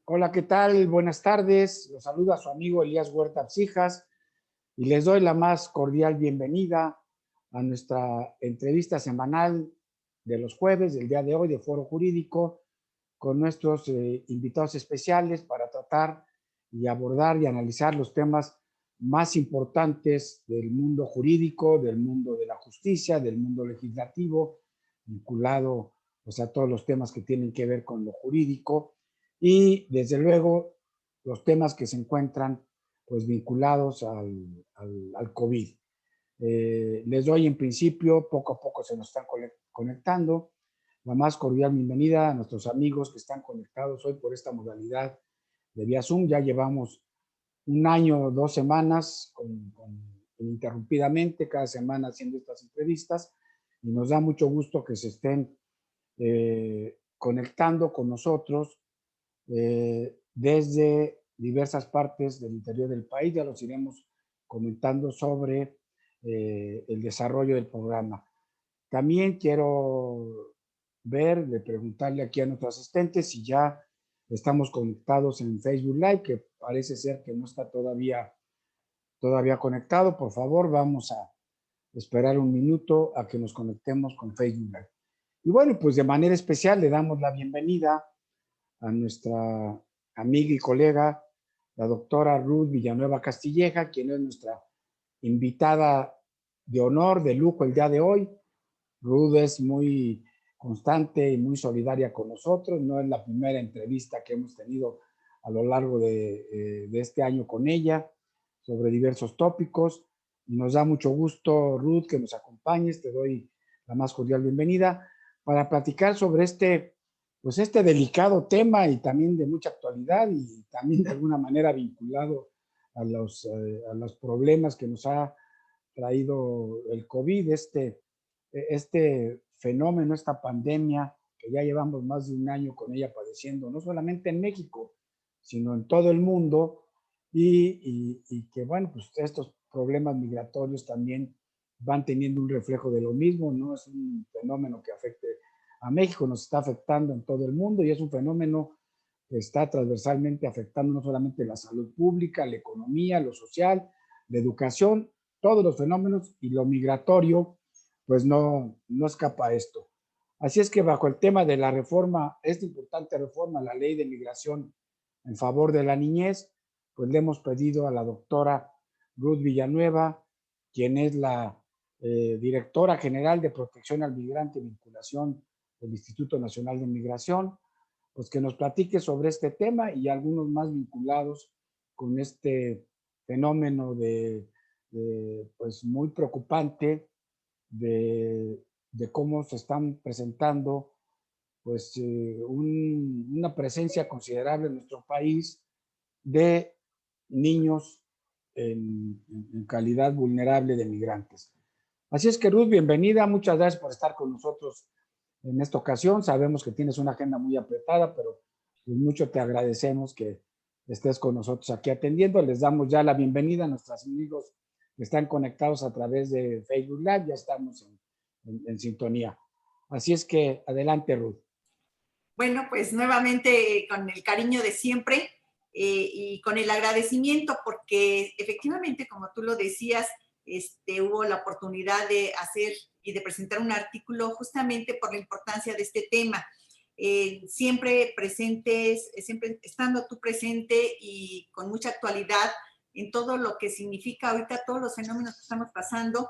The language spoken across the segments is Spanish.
Hola, ¿qué tal? Buenas tardes. Los saluda su amigo Elías Huerta Psijas y les doy la más cordial bienvenida a nuestra entrevista semanal de los jueves, del día de hoy, de Foro Jurídico, con nuestros invitados especiales para tratar y abordar y analizar los temas más importantes del mundo jurídico, del mundo de la justicia, del mundo legislativo, vinculado pues, a todos los temas que tienen que ver con lo jurídico y desde luego los temas que se encuentran pues vinculados al COVID. Les doy en principio, poco a poco se nos están conectando, la más cordial bienvenida a nuestros amigos que están conectados hoy por esta modalidad de vía Zoom. Ya llevamos un año, 2 semanas ininterrumpidamente, cada semana haciendo estas entrevistas y nos da mucho gusto que se estén conectando con nosotros desde diversas partes del interior del país. Ya los iremos comentando sobre el desarrollo del programa. También quiero ver, de preguntarle aquí a nuestro asistente si ya estamos conectados en Facebook Live, que parece ser que no está todavía conectado. Por favor, vamos a esperar un minuto a que nos conectemos con Facebook Live. Y bueno, pues de manera especial le damos la bienvenida a nuestra amiga y colega, la doctora Ruth Villanueva Castilleja, quien es nuestra invitada de honor, de lujo el día de hoy. Ruth es muy constante y muy solidaria con nosotros. No es la primera entrevista que hemos tenido a lo largo de este año con ella sobre diversos tópicos. Y nos da mucho gusto, Ruth, que nos acompañes. Te doy la más cordial bienvenida para platicar sobre pues este delicado tema y también de mucha actualidad y también de alguna manera vinculado a los problemas que nos ha traído el COVID, este fenómeno, esta pandemia, que ya llevamos más de un año con ella padeciendo, no solamente en México, sino en todo el mundo, y que, bueno, pues estos problemas migratorios también van teniendo un reflejo de lo mismo, no es un fenómeno que afecte a México, nos está afectando en todo el mundo y es un fenómeno que está transversalmente afectando no solamente la salud pública, la economía, lo social, la educación, todos los fenómenos, y lo migratorio pues no escapa a esto. Así es que bajo el tema de la reforma, esta importante reforma, la ley de migración en favor de la niñez, pues le hemos pedido a la doctora Ruth Villanueva, quien es la directora general de Protección al Migrante y Vinculación del Instituto Nacional de Migración, pues que nos platique sobre este tema y algunos más vinculados con este fenómeno pues muy preocupante de cómo se están presentando pues una presencia considerable en nuestro país de niños en calidad vulnerable de migrantes. Así es que Ruth, bienvenida, muchas gracias por estar con nosotros en esta ocasión. Sabemos que tienes una agenda muy apretada, pero pues mucho te agradecemos que estés con nosotros aquí atendiendo. Les damos ya la bienvenida a nuestros amigos que están conectados a través de Facebook Live, ya estamos en sintonía. Así es que adelante, Ruth. Bueno, pues nuevamente con el cariño de siempre y con el agradecimiento porque efectivamente, como tú lo decías, hubo la oportunidad de hacer y de presentar un artículo justamente por la importancia de este tema. Siempre presentes, siempre estando tú presente y con mucha actualidad en todo lo que significa ahorita todos los fenómenos que estamos pasando,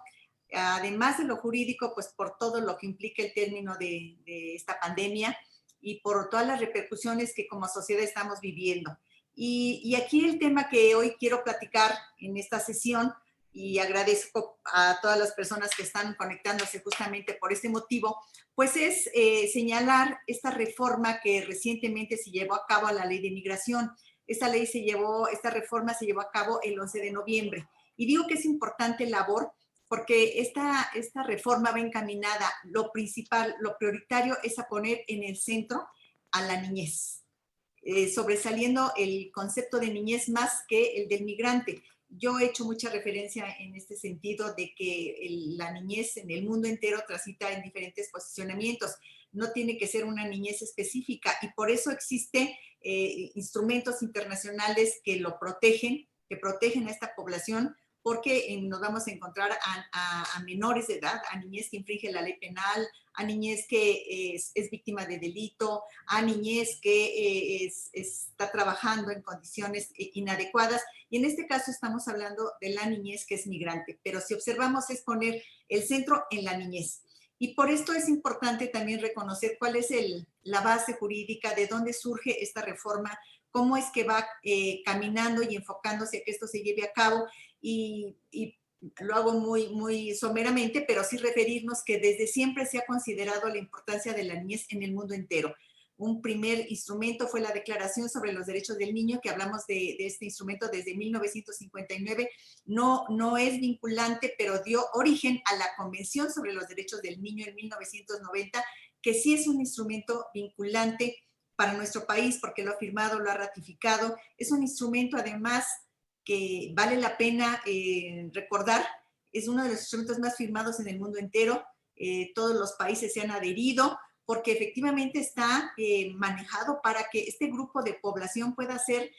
además de lo jurídico, pues por todo lo que implica el término de esta pandemia y por todas las repercusiones que como sociedad estamos viviendo. Y aquí el tema que hoy quiero platicar en esta sesión, y agradezco a todas las personas que están conectándose justamente por este motivo, pues es señalar esta reforma que recientemente se llevó a cabo a la ley de migración. Esta reforma se llevó a cabo el 11 de noviembre. Y digo que es importante labor porque esta reforma va encaminada, lo principal, lo prioritario es a poner en el centro a la niñez, sobresaliendo el concepto de niñez más que el del migrante. Yo he hecho mucha referencia en este sentido de que la niñez en el mundo entero transita en diferentes posicionamientos, no tiene que ser una niñez específica y por eso existe instrumentos internacionales que lo protegen, que protegen a esta población, porque nos vamos a encontrar a menores de edad, a niñez que infringe la ley penal, a niñez que es víctima de delito, a niñez que está trabajando en condiciones inadecuadas. Y en este caso estamos hablando de la niñez que es migrante, pero si observamos es poner el centro en la niñez. Y por esto es importante también reconocer cuál es la base jurídica, de dónde surge esta reforma, cómo es que va caminando y enfocándose a que esto se lleve a cabo. Y lo hago muy someramente, pero sí referirnos que desde siempre se ha considerado la importancia de la niñez en el mundo entero. Un primer instrumento fue la Declaración sobre los Derechos del Niño, que hablamos de este instrumento desde 1959. No es vinculante, pero dio origen a la Convención sobre los Derechos del Niño en 1990, que sí es un instrumento vinculante para nuestro país, porque lo ha firmado, lo ha ratificado. Es un instrumento, además, que vale la pena recordar. Es uno de los instrumentos más firmados en el mundo entero. Todos los países se han adherido, porque efectivamente está manejado para que este grupo de población pueda ser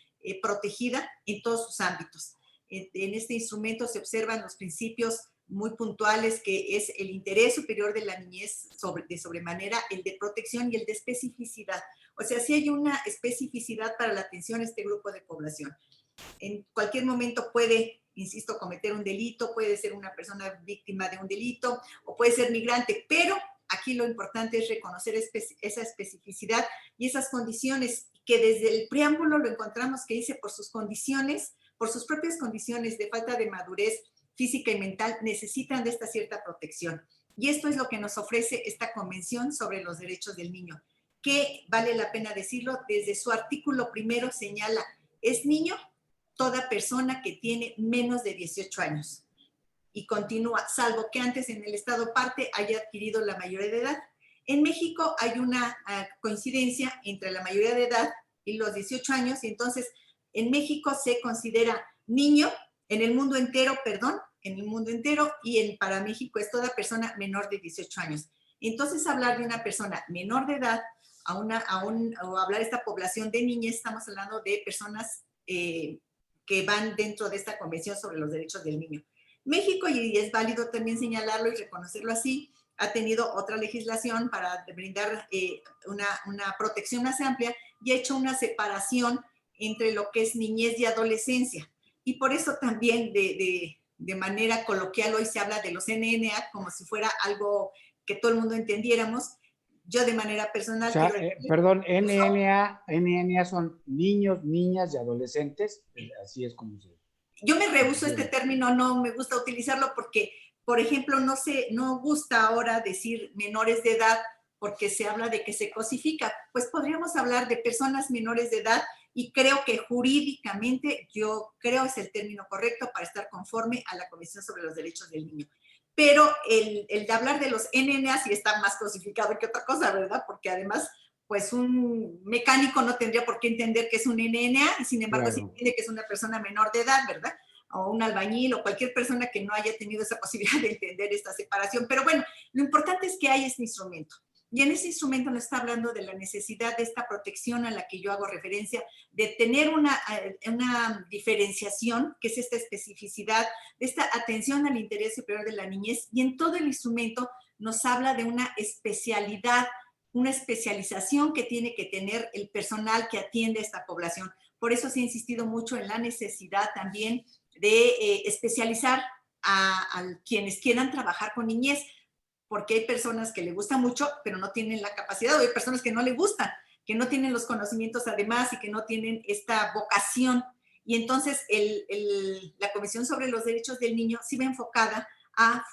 protegida en todos sus ámbitos. En este instrumento se observan los principios muy puntuales, que es el interés superior de la niñez de sobremanera, el de protección y el de especificidad. O sea, sí hay una especificidad para la atención a este grupo de población. En cualquier momento puede, insisto, cometer un delito, puede ser una persona víctima de un delito o puede ser migrante, pero aquí lo importante es reconocer esa especificidad y esas condiciones que desde el preámbulo lo encontramos que dice por sus condiciones, por sus propias condiciones de falta de madurez física y mental, necesitan de esta cierta protección. Y esto es lo que nos ofrece esta Convención sobre los Derechos del Niño, que vale la pena decirlo, desde su artículo primero señala, es niño toda persona que tiene menos de 18 años. Y continúa, salvo que antes en el estado parte haya adquirido la mayoría de edad. En México hay una coincidencia entre la mayoría de edad y los 18 años, y entonces en México se considera niño, en el mundo entero, perdón, en el mundo entero, y para México es toda persona menor de 18 años. Entonces, hablar de una persona menor de edad, o hablar de esta población de niñez, estamos hablando de personas que van dentro de esta Convención sobre los Derechos del Niño. México, y es válido también señalarlo y reconocerlo así, ha tenido otra legislación para brindar una protección más amplia y ha hecho una separación entre lo que es niñez y adolescencia. Y por eso también de manera coloquial hoy se habla de los NNA como si fuera algo que todo el mundo entendiéramos. Yo de manera personal... O sea, perdón, NNA son niños, niñas y adolescentes, así es como se... Yo me rehúso este término, no me gusta utilizarlo porque, por ejemplo, no gusta ahora decir menores de edad porque se habla de que se cosifica. Pues podríamos hablar de personas menores de edad y creo que jurídicamente, yo creo es el término correcto para estar conforme a la Convención sobre los Derechos del Niño. Pero el de hablar de los NNA sí está más cosificado que otra cosa, ¿verdad? Porque además, pues un mecánico no tendría por qué entender que es un NNA y sin embargo claro, sí entiende que es una persona menor de edad, ¿verdad? O un albañil o cualquier persona que no haya tenido esa posibilidad de entender esta separación. Pero bueno, lo importante es que hay este instrumento. Y en ese instrumento nos está hablando de la necesidad de esta protección a la que yo hago referencia, de tener una diferenciación, que es esta especificidad, de esta atención al interés superior de la niñez. Y en todo el instrumento nos habla de una especialidad, una especialización que tiene que tener el personal que atiende a esta población. Por eso se ha insistido mucho en la necesidad también de especializar a quienes quieran trabajar con niñez, porque hay personas que le gusta mucho, pero no tienen la capacidad, o hay personas que no le gustan, que no tienen los conocimientos además y que no tienen esta vocación. Y entonces la Convención sobre los Derechos del Niño sí va enfocada a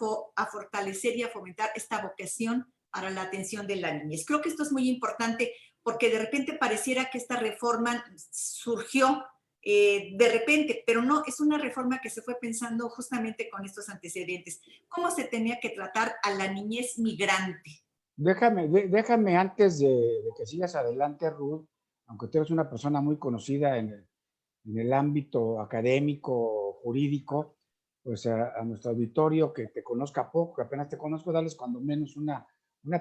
fortalecer y a fomentar esta vocación para la atención de la niñez. Creo que esto es muy importante porque de repente pareciera que esta reforma surgió de repente, pero no, es una reforma que se fue pensando justamente con estos antecedentes. ¿Cómo se tenía que tratar a la niñez migrante? Déjame antes de que sigas adelante, Ruth, aunque tú eres una persona muy conocida en el ámbito académico, jurídico, pues a nuestro auditorio que te conozca poco, que apenas te conozco, darles cuando menos una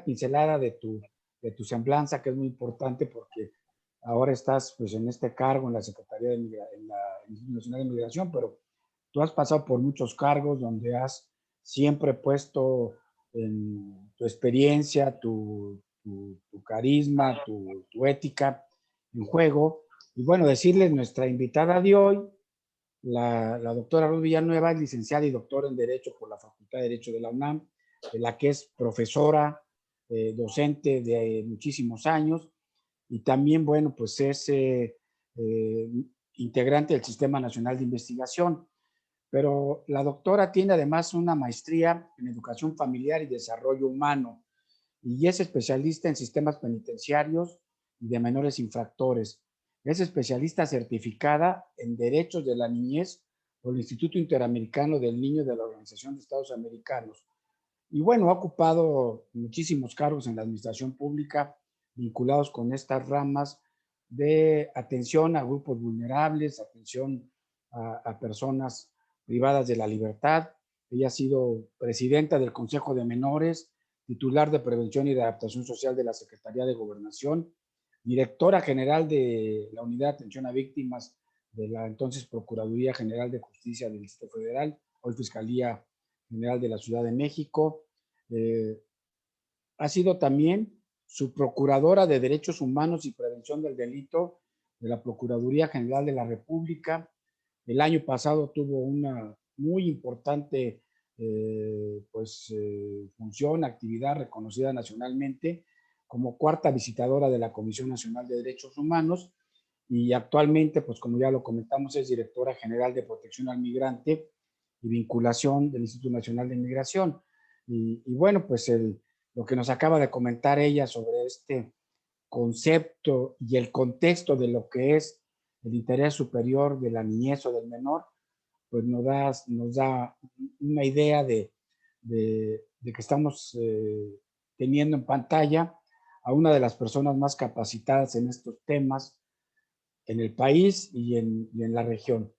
pincelada de tu de tu semblanza, que es muy importante porque ahora estás pues en este cargo en la Secretaría de en la Instituto Nacional de Migración, pero tú has pasado por muchos cargos donde has siempre puesto en tu experiencia, tu carisma, tu ética en juego. Y bueno, decirles, nuestra invitada de hoy, la doctora Ruth Villanueva, es licenciada y doctora en Derecho por la Facultad de Derecho de la UNAM, de la que es profesora, docente de muchísimos años, y también, bueno, pues es integrante del Sistema Nacional de Investigación. Pero la doctora tiene además una maestría en Educación Familiar y Desarrollo Humano y es especialista en sistemas penitenciarios y de menores infractores. Es especialista certificada en Derechos de la Niñez por el Instituto Interamericano del Niño de la Organización de Estados Americanos. Y bueno, ha ocupado muchísimos cargos en la administración pública vinculados con estas ramas de atención a grupos vulnerables, atención a personas privadas de la libertad. Ella ha sido presidenta del Consejo de Menores, titular de Prevención y de Adaptación Social de la Secretaría de Gobernación, directora general de la Unidad de Atención a Víctimas de la entonces Procuraduría General de Justicia del Distrito Federal, hoy Fiscalía General de la Ciudad de México. Eh, Ha sido también subprocuradora de Derechos Humanos y Prevención del Delito de la Procuraduría General de la República. El año pasado tuvo una muy importante función, actividad reconocida nacionalmente como cuarta visitadora de la Comisión Nacional de Derechos Humanos y actualmente, pues como ya lo comentamos, es directora general de Protección al Migrante y Vinculación del Instituto Nacional de Migración. Y bueno, pues lo que nos acaba de comentar ella sobre este concepto y el contexto de lo que es el interés superior de la niñez o del menor, pues nos da una idea de que estamos teniendo en pantalla a una de las personas más capacitadas en estos temas en el país y en la región.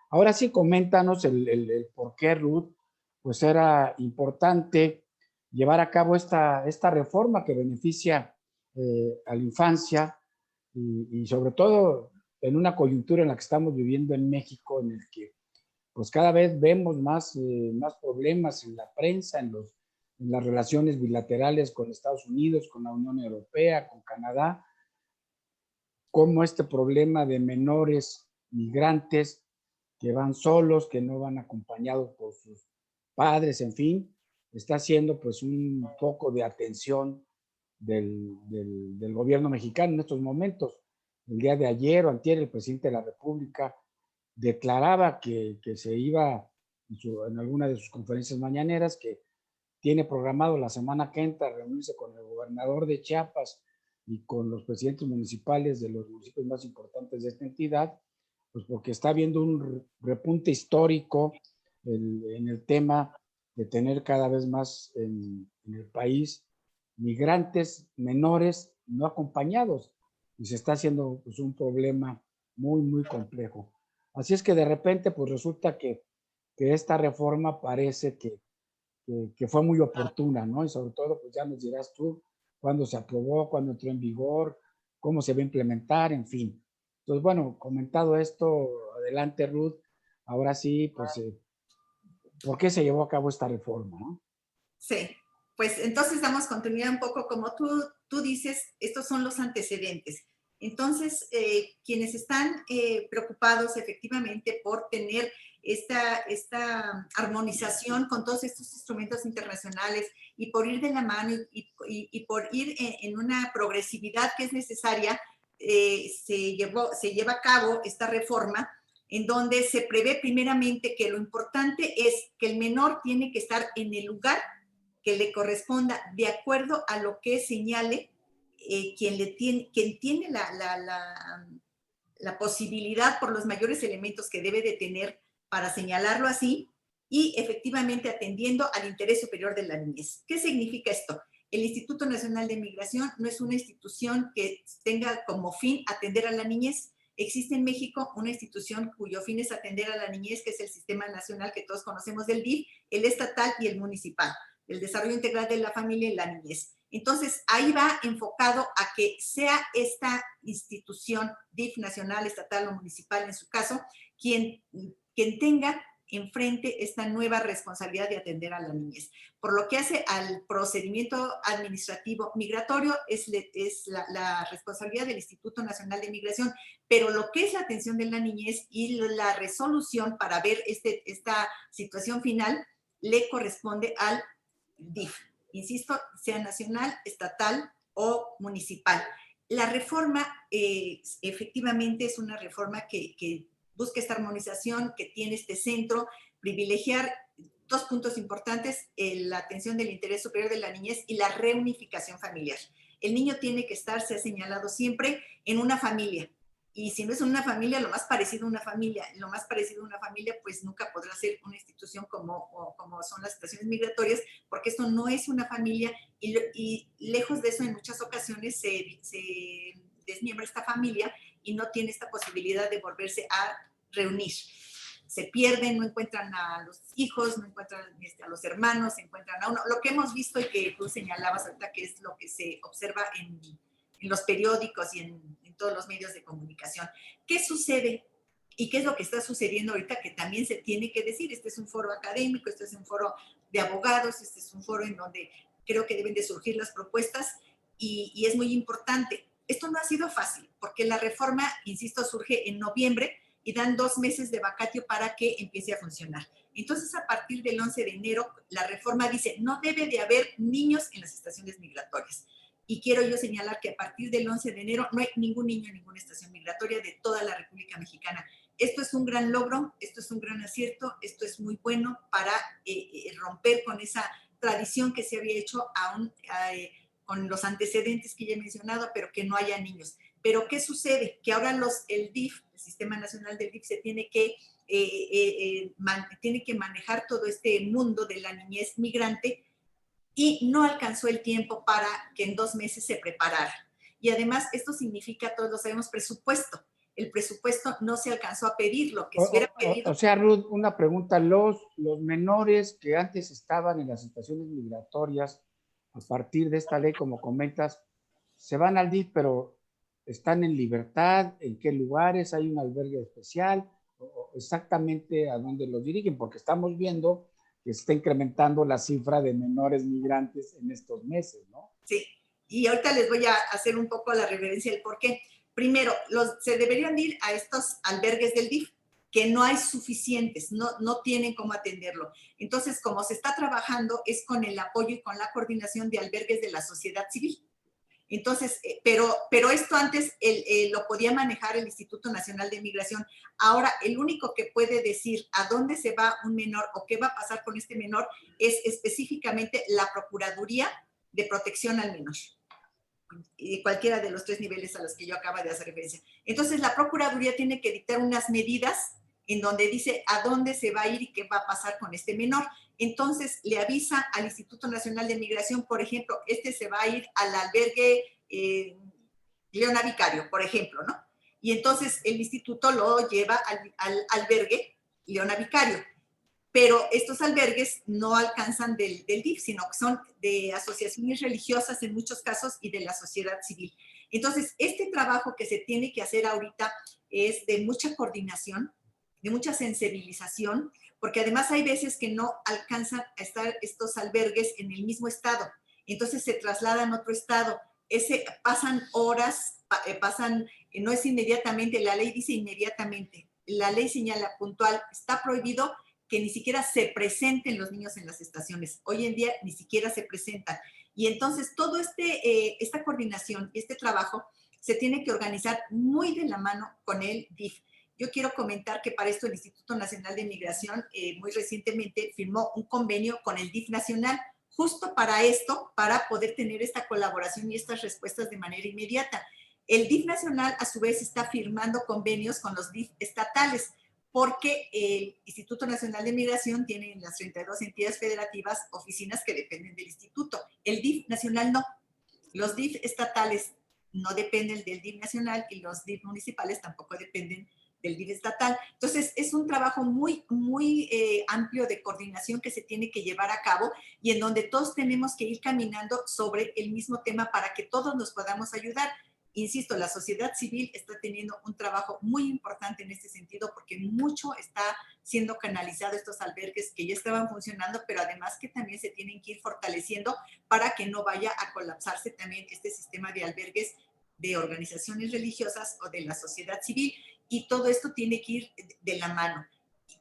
Ahora sí, coméntanos el por qué, Ruth, pues era importante llevar a cabo esta reforma que beneficia a la infancia y sobre todo en una coyuntura en la que estamos viviendo en México, en el que pues cada vez vemos más problemas en la prensa, en las relaciones bilaterales con Estados Unidos, con la Unión Europea, con Canadá, cómo este problema de menores migrantes que van solos, que no van acompañados por sus padres, en fin, está siendo pues un foco de atención del gobierno mexicano en estos momentos. El día de ayer o antier, el presidente de la República declaraba que se iba en alguna de sus conferencias mañaneras, que tiene programado la semana que entra reunirse con el gobernador de Chiapas y con los presidentes municipales de los municipios más importantes de esta entidad, pues porque está habiendo un repunte histórico en el tema de tener cada vez más en el país migrantes menores no acompañados y se está haciendo pues, un problema muy complejo. Así es que de repente pues resulta que esta reforma parece que fue muy oportuna, ¿no? Y sobre todo, pues ya nos dirás tú cuándo se aprobó, cuándo entró en vigor, cómo se va a implementar, en fin. Entonces, bueno, comentado esto, adelante Ruth, ahora sí, pues, ¿por qué se llevó a cabo esta reforma, no? Sí, pues entonces damos continuidad un poco como tú dices, estos son los antecedentes. Entonces, quienes están preocupados efectivamente por tener esta armonización con todos estos instrumentos internacionales y por ir de la mano y por ir en una progresividad que es necesaria, se lleva a cabo esta reforma en donde se prevé primeramente que lo importante es que el menor tiene que estar en el lugar que le corresponda de acuerdo a lo que señale quien tiene la posibilidad por los mayores elementos que debe de tener para señalarlo así y efectivamente atendiendo al interés superior de la niñez. ¿Qué significa esto? El Instituto Nacional de Migración no es una institución que tenga como fin atender a la niñez. Existe en México una institución cuyo fin es atender a la niñez, que es el Sistema Nacional que todos conocemos del DIF, el estatal y el municipal, el desarrollo integral de la familia y la niñez. Entonces, ahí va enfocado a que sea esta institución, DIF nacional, estatal o municipal en su caso, quien tenga enfrente esta nueva responsabilidad de atender a la niñez. Por lo que hace al procedimiento administrativo migratorio, es la responsabilidad del Instituto Nacional de Migración, pero lo que es la atención de la niñez y la resolución para ver esta situación final, le corresponde al DIF. Insisto, sea nacional, estatal o municipal. La reforma efectivamente es una reforma que busca esta armonización, que tiene este centro, privilegiar dos puntos importantes, la atención del interés superior de la niñez y la reunificación familiar. El niño tiene que estar, se ha señalado siempre, en una familia. Y si no es una familia, lo más parecido a una familia. Lo más parecido a una familia, pues nunca podrá ser una institución como son las estaciones migratorias, porque esto no es una familia y lejos de eso, en muchas ocasiones se desmiembra esta familia y no tiene esta posibilidad de volverse a reunir. Se pierden, no encuentran a los hijos, no encuentran a los hermanos, se encuentran a uno. Lo que hemos visto y que tú señalabas ahorita, que es lo que se observa en los periódicos y en todos los medios de comunicación. ¿Qué sucede? ¿Y qué es lo que está sucediendo ahorita que también se tiene que decir? Este es un foro académico, este es un foro de abogados, este es un foro en donde creo que deben de surgir las propuestas y es muy importante. Esto no ha sido fácil, porque la reforma, insisto, surge en noviembre y dan 2 meses de vacatio para que empiece a funcionar. Entonces, a partir del 11 de enero, la reforma dice, no debe de haber niños en las estaciones migratorias. Y quiero yo señalar que a partir del 11 de enero no hay ningún niño en ninguna estación migratoria de toda la República Mexicana. Esto es un gran logro, esto es un gran acierto, esto es muy bueno para romper con esa tradición que se había hecho con los antecedentes que ya he mencionado, pero que no haya niños. Pero ¿qué sucede? Que ahora el DIF, el Sistema Nacional del DIF, se tiene que manejar todo este mundo de la niñez migrante y no alcanzó el tiempo para que en 2 meses se preparara. Y además esto significa, todos lo sabemos, presupuesto. El presupuesto no se alcanzó a pedir, lo que se hubiera pedido. O sea, Ruth, una pregunta. Los menores que antes estaban en las estaciones migratorias, a partir de esta ley, como comentas, se van al DIF, pero están en libertad. ¿En qué lugares? ¿Hay un albergue especial? ¿O exactamente a dónde los dirigen? Porque estamos viendo que se está incrementando la cifra de menores migrantes en estos meses, ¿no? Sí, y ahorita les voy a hacer un poco la referencia del por qué. Primero, se deberían ir a estos albergues del DIF, que no hay suficientes, no tienen cómo atenderlo. Entonces, como se está trabajando, es con el apoyo y con la coordinación de albergues de la sociedad civil. Entonces, pero esto antes lo podía manejar el Instituto Nacional de Migración. Ahora, el único que puede decir a dónde se va un menor o qué va a pasar con este menor es específicamente la Procuraduría de Protección al Menor, y cualquiera de los 3 niveles a los que yo acabo de hacer referencia. Entonces, la Procuraduría tiene que dictar unas medidas en donde dice a dónde se va a ir y qué va a pasar con este menor. Entonces, le avisa al Instituto Nacional de Migración, por ejemplo, se va a ir al albergue Leona Vicario, por ejemplo, ¿no? Y entonces el instituto lo lleva al albergue Leona Vicario. Pero estos albergues no alcanzan del DIF, sino que son de asociaciones religiosas en muchos casos y de la sociedad civil. Entonces, este trabajo que se tiene que hacer ahorita es de mucha coordinación, de mucha sensibilización, porque además hay veces que no alcanzan a estar estos albergues en el mismo estado. Entonces se trasladan a otro estado. Pasan horas, no es inmediatamente, la ley dice inmediatamente. La ley señala puntual, está prohibido que ni siquiera se presenten los niños en las estaciones. Hoy en día ni siquiera se presentan. Y entonces todo esta coordinación, este trabajo, se tiene que organizar muy de la mano con el DIF. Yo quiero comentar que para esto el Instituto Nacional de Migración muy recientemente firmó un convenio con el DIF nacional, justo para esto, para poder tener esta colaboración y estas respuestas de manera inmediata. El DIF nacional, a su vez, está firmando convenios con los DIF estatales, porque el Instituto Nacional de Migración tiene en las 32 entidades federativas oficinas que dependen del instituto. El DIF nacional no. Los DIF estatales no dependen del DIF nacional y los DIF municipales tampoco dependen del DIF estatal. Entonces, es un trabajo muy, muy amplio de coordinación que se tiene que llevar a cabo y en donde todos tenemos que ir caminando sobre el mismo tema para que todos nos podamos ayudar. Insisto, la sociedad civil está teniendo un trabajo muy importante en este sentido porque mucho está siendo canalizado estos albergues que ya estaban funcionando, pero además que también se tienen que ir fortaleciendo para que no vaya a colapsarse también este sistema de albergues de organizaciones religiosas o de la sociedad civil, y todo esto tiene que ir de la mano.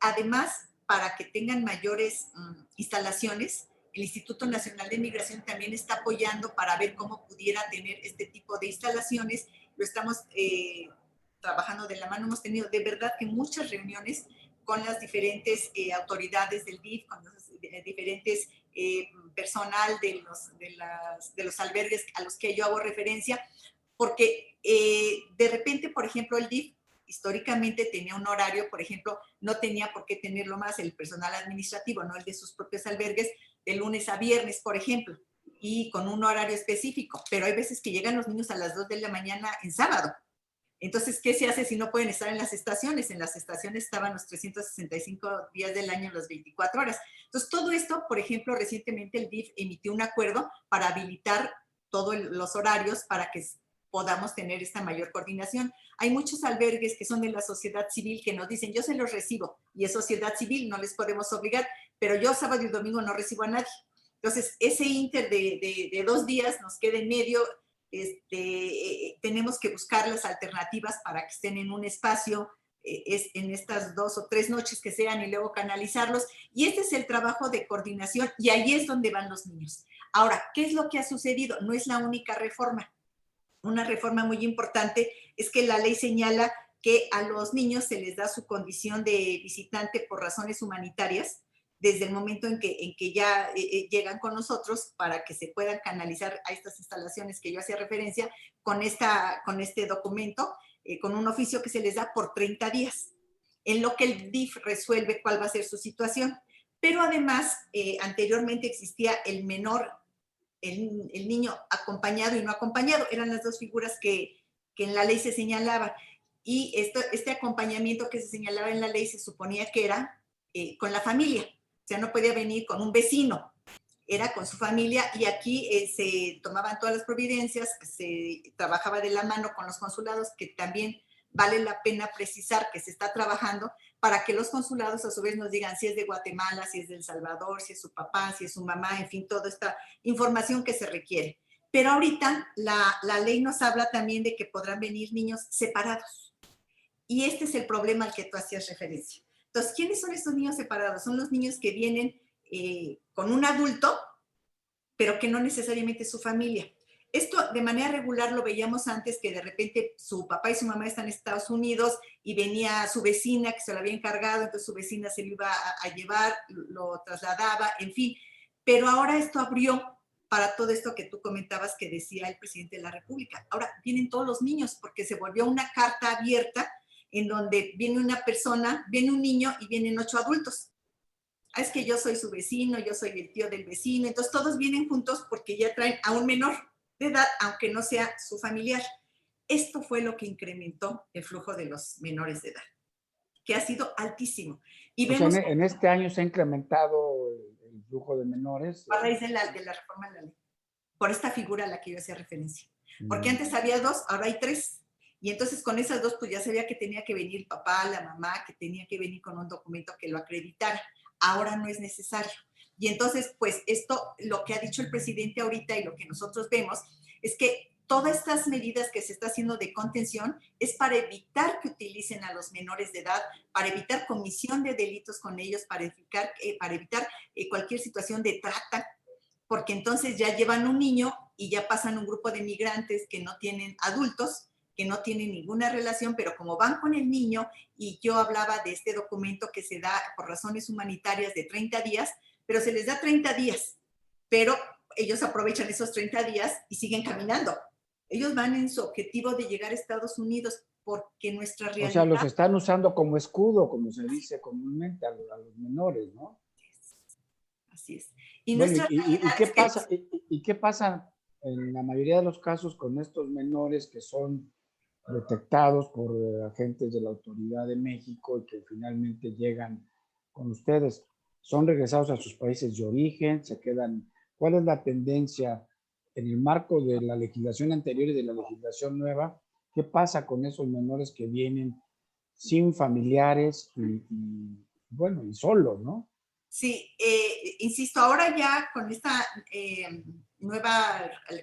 Además, para que tengan mayores instalaciones, el Instituto Nacional de Migración también está apoyando para ver cómo pudiera tener este tipo de instalaciones. Lo estamos trabajando de la mano. Hemos tenido de verdad que muchas reuniones con las diferentes autoridades del DIF, con los diferentes personal de los albergues a los que yo hago referencia, porque de repente, por ejemplo, el DIF históricamente tenía un horario, por ejemplo, no tenía por qué tenerlo más el personal administrativo, no el de sus propios albergues, de lunes a viernes, por ejemplo, y con un horario específico, pero hay veces que llegan los niños a las 2 de la mañana en sábado. Entonces, ¿qué se hace si no pueden estar en las estaciones? En las estaciones estaban los 365 días del año, las 24 horas. Entonces, todo esto, por ejemplo, recientemente el DIF emitió un acuerdo para habilitar todos los horarios para que podamos tener esta mayor coordinación. Hay muchos albergues que son de la sociedad civil que nos dicen, yo se los recibo, y es sociedad civil, no les podemos obligar, pero yo sábado y domingo no recibo a nadie. Entonces, ese inter de 2 días nos queda en medio. Tenemos que buscar las alternativas para que estén en un espacio en estas 2 o 3 noches que sean y luego canalizarlos. Y este es el trabajo de coordinación y ahí es donde van los niños. Ahora, ¿qué es lo que ha sucedido? No es la única reforma. Una reforma muy importante es que la ley señala que a los niños se les da su condición de visitante por razones humanitarias desde el momento en que ya llegan con nosotros para que se puedan canalizar a estas instalaciones que yo hacía referencia con este documento, con un oficio que se les da por 30 días, en lo que el DIF resuelve cuál va a ser su situación. Pero además, anteriormente existía el menor, el niño acompañado y no acompañado, eran las dos figuras que en la ley se señalaban. Y este acompañamiento que se señalaba en la ley se suponía que era con la familia. O sea, no podía venir con un vecino, era con su familia, y aquí se tomaban todas las providencias, se trabajaba de la mano con los consulados, que también vale la pena precisar que se está trabajando para que los consulados a su vez nos digan si es de Guatemala, si es de El Salvador, si es su papá, si es su mamá, en fin, toda esta información que se requiere. Pero ahorita la ley nos habla también de que podrán venir niños separados. Y este es el problema al que tú hacías referencia. Entonces, ¿quiénes son estos niños separados? Son los niños que vienen con un adulto, pero que no necesariamente es su familia. Esto de manera regular lo veíamos antes, que de repente su papá y su mamá están en Estados Unidos y venía su vecina que se lo había encargado, entonces su vecina se lo iba a llevar, lo trasladaba, en fin. Pero ahora esto abrió para todo esto que tú comentabas que decía el presidente de la República. Ahora vienen todos los niños porque se volvió una carta abierta en donde viene una persona, viene un niño y vienen 8 adultos. Es que yo soy su vecino, yo soy el tío del vecino, entonces todos vienen juntos porque ya traen a un menor de edad, aunque no sea su familiar. Esto fue lo que incrementó el flujo de los menores de edad, que ha sido altísimo. Y o vemos sea, en este año se ha incrementado el flujo de menores. a raíz de la reforma de la ley, por esta figura a la que yo hacía referencia. Porque antes había 2, ahora hay 3. Y entonces con esas 2, pues ya sabía que tenía que venir el papá, la mamá, que tenía que venir con un documento que lo acreditara. Ahora no es necesario. Y entonces, pues esto, lo que ha dicho el presidente ahorita y lo que nosotros vemos, es que todas estas medidas que se está haciendo de contención es para evitar que utilicen a los menores de edad, para evitar comisión de delitos con ellos, para evitar cualquier situación de trata, porque entonces ya llevan un niño y ya pasan un grupo de migrantes que no tienen adultos, que no tienen ninguna relación, pero como van con el niño, y yo hablaba de este documento que se da por razones humanitarias de 30 días, pero se les da 30 días, pero ellos aprovechan esos 30 días y siguen caminando. Ellos van en su objetivo de llegar a Estados Unidos porque nuestra realidad... O sea, los están usando como escudo, como se dice comúnmente a los menores, ¿no? Así es. Y bueno, nuestra realidad qué es que... pasa, ¿y qué pasa en la mayoría de los casos con estos menores que son detectados por agentes de la Autoridad de México y que finalmente llegan con ustedes. ¿Son regresados a sus países de origen? ¿Se quedan? ¿Cuál es la tendencia en el marco de la legislación anterior y de la legislación nueva? ¿Qué pasa con esos menores que vienen sin familiares bueno, y solos, ¿no? Sí, insisto, ahora ya con esta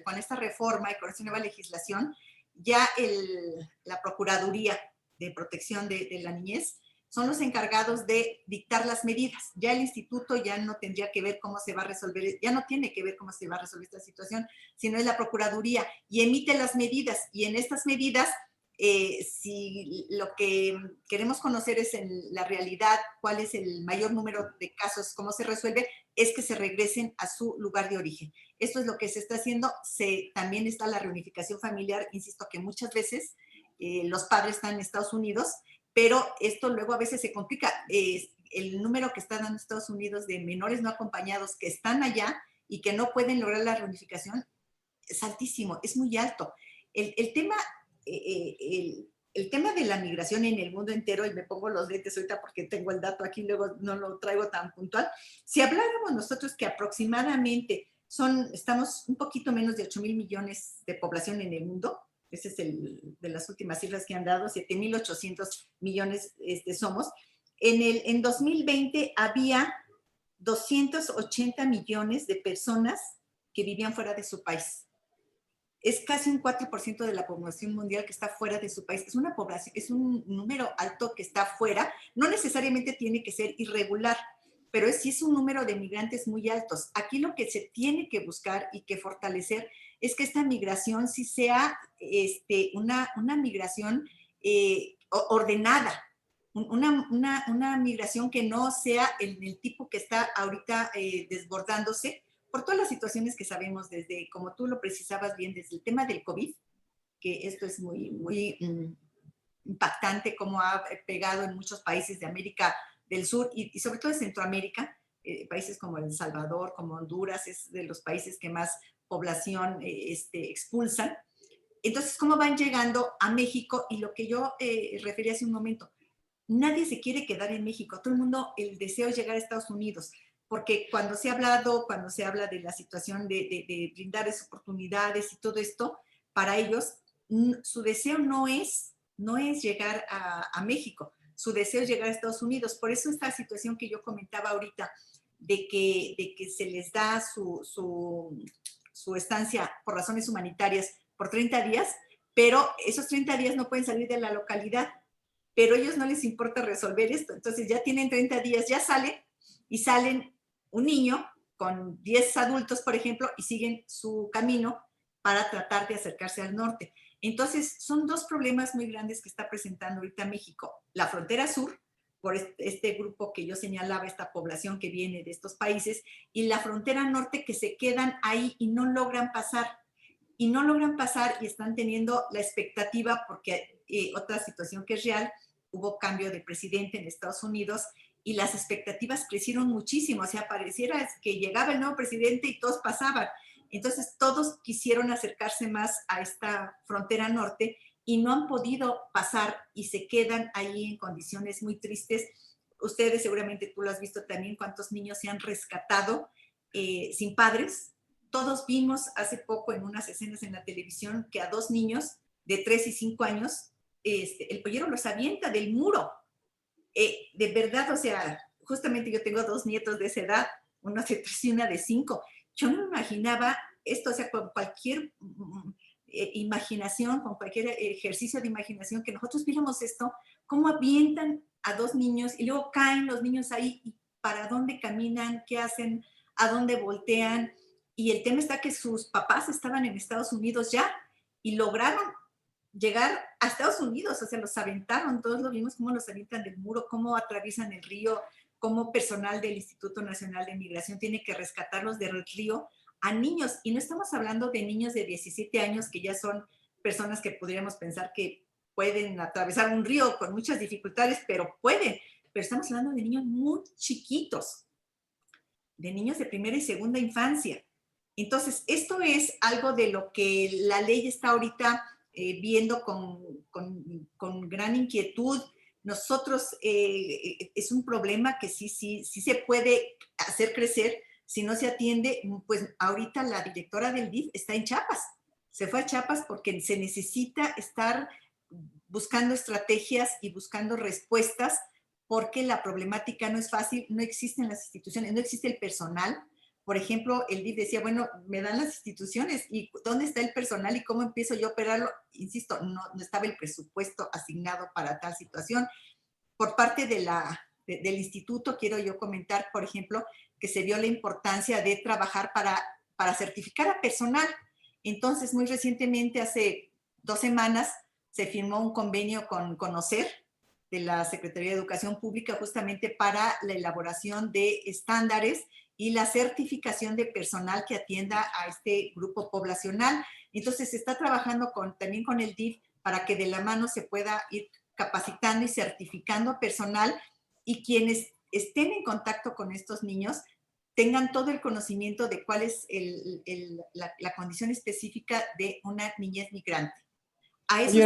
con esta reforma y con esta nueva legislación, ya la Procuraduría de Protección de la Niñez son los encargados de dictar las medidas. Ya el instituto ya no tendría que ver cómo se va a resolver, ya no tiene que ver cómo se va a resolver esta situación, sino es la Procuraduría y emite las medidas. Y en estas medidas, si lo que queremos conocer es en la realidad cuál es el mayor número de casos, cómo se resuelve, es que se regresen a su lugar de origen. Esto es lo que se está haciendo. También está la reunificación familiar, insisto que muchas veces los padres están en Estados Unidos, pero esto luego a veces se complica. El número que está dando Estados Unidos de menores no acompañados que están allá y que no pueden lograr la reunificación es altísimo, es muy alto. El tema el tema de la migración en el mundo entero, y me pongo los lentes ahorita porque tengo el dato aquí, luego no lo traigo tan puntual, si habláramos nosotros que aproximadamente estamos un poquito menos de 8,000 millones de población en el mundo, ese es de las últimas cifras que han dado, 7,800 millones somos, en 2020 había 280 millones de personas que vivían fuera de su país. Es casi un 4% de la población mundial que está fuera de su país. Es una población, es un número alto que está fuera. No necesariamente tiene que ser irregular, pero sí es un número de migrantes muy altos. Aquí lo que se tiene que buscar y que fortalecer es que esta migración sí sea una migración ordenada, una migración que no sea el tipo que está ahorita desbordándose, por todas las situaciones que sabemos, desde, como tú lo precisabas bien, desde el tema del COVID, que esto es muy, muy impactante, como ha pegado en muchos países de América del Sur y sobre todo en Centroamérica, países como El Salvador, como Honduras, es de los países que más población expulsan. Entonces, ¿cómo van llegando a México? Y lo que yo refería hace un momento, nadie se quiere quedar en México, todo el mundo, el deseo es llegar a Estados Unidos, porque cuando se habla de la situación de brindarles oportunidades y todo esto, para ellos su deseo no es llegar a México, su deseo es llegar a Estados Unidos. Por eso esta situación que yo comentaba ahorita, de que se les da su estancia por razones humanitarias por 30 días, pero esos 30 días no pueden salir de la localidad, pero a ellos no les importa resolver esto. Entonces ya tienen 30 días, ya salen y salen un niño con 10 adultos, por ejemplo, y siguen su camino para tratar de acercarse al norte. Entonces, son dos problemas muy grandes que está presentando ahorita México. La frontera sur, por este grupo que yo señalaba, esta población que viene de estos países, y la frontera norte que se quedan ahí y no logran pasar. Y no logran pasar y están teniendo la expectativa, porque otra situación que es real, hubo cambio de presidente en Estados Unidos y las expectativas crecieron muchísimo. O sea, pareciera que llegaba el nuevo presidente y todos pasaban. Entonces, todos quisieron acercarse más a esta frontera norte y no han podido pasar y se quedan ahí en condiciones muy tristes. Ustedes seguramente tú lo has visto también, cuántos niños se han rescatado sin padres. Todos vimos hace poco en unas escenas en la televisión que a dos niños de 3 y 5 años el pollero los avienta del muro. De verdad, o sea, justamente yo tengo dos nietos de esa edad, uno de 3 y una de 5. Yo no me imaginaba esto, o sea, con cualquier imaginación, con cualquier ejercicio de imaginación, que nosotros viéramos esto, cómo avientan a dos niños y luego caen los niños ahí, y para dónde caminan, qué hacen, a dónde voltean. Y el tema está que sus papás estaban en Estados Unidos ya y lograron llegar a Estados Unidos, o sea, los aventaron, todos lo vimos cómo los avientan del muro, cómo atraviesan el río, cómo personal del Instituto Nacional de Migración tiene que rescatarlos del río a niños. Y no estamos hablando de niños de 17 años que ya son personas que podríamos pensar que pueden atravesar un río con muchas dificultades, pero pueden. Pero estamos hablando de niños muy chiquitos, de niños de primera y segunda infancia. Entonces, esto es algo de lo que la ley está ahorita viendo con gran inquietud. Nosotros, es un problema que sí se puede hacer crecer si no se atiende. Pues ahorita la directora del DIF está en Chiapas, se fue a Chiapas porque se necesita estar buscando estrategias y buscando respuestas, porque la problemática no es fácil, no existen las instituciones, no existe el personal. Por ejemplo, el DIF decía, bueno, me dan las instituciones y ¿dónde está el personal y cómo empiezo yo a operarlo? Insisto, no estaba el presupuesto asignado para tal situación. Por parte del instituto, quiero yo comentar, por ejemplo, que se vio la importancia de trabajar para certificar a personal. Entonces, muy recientemente, hace 2 semanas, se firmó un convenio con Conocer, de la Secretaría de Educación Pública, justamente para la elaboración de estándares y la certificación de personal que atienda a este grupo poblacional. Entonces, se está trabajando también con el DIF para que de la mano se pueda ir capacitando y certificando personal, y quienes estén en contacto con estos niños tengan todo el conocimiento de cuál es la condición específica de una niñez migrante. A eso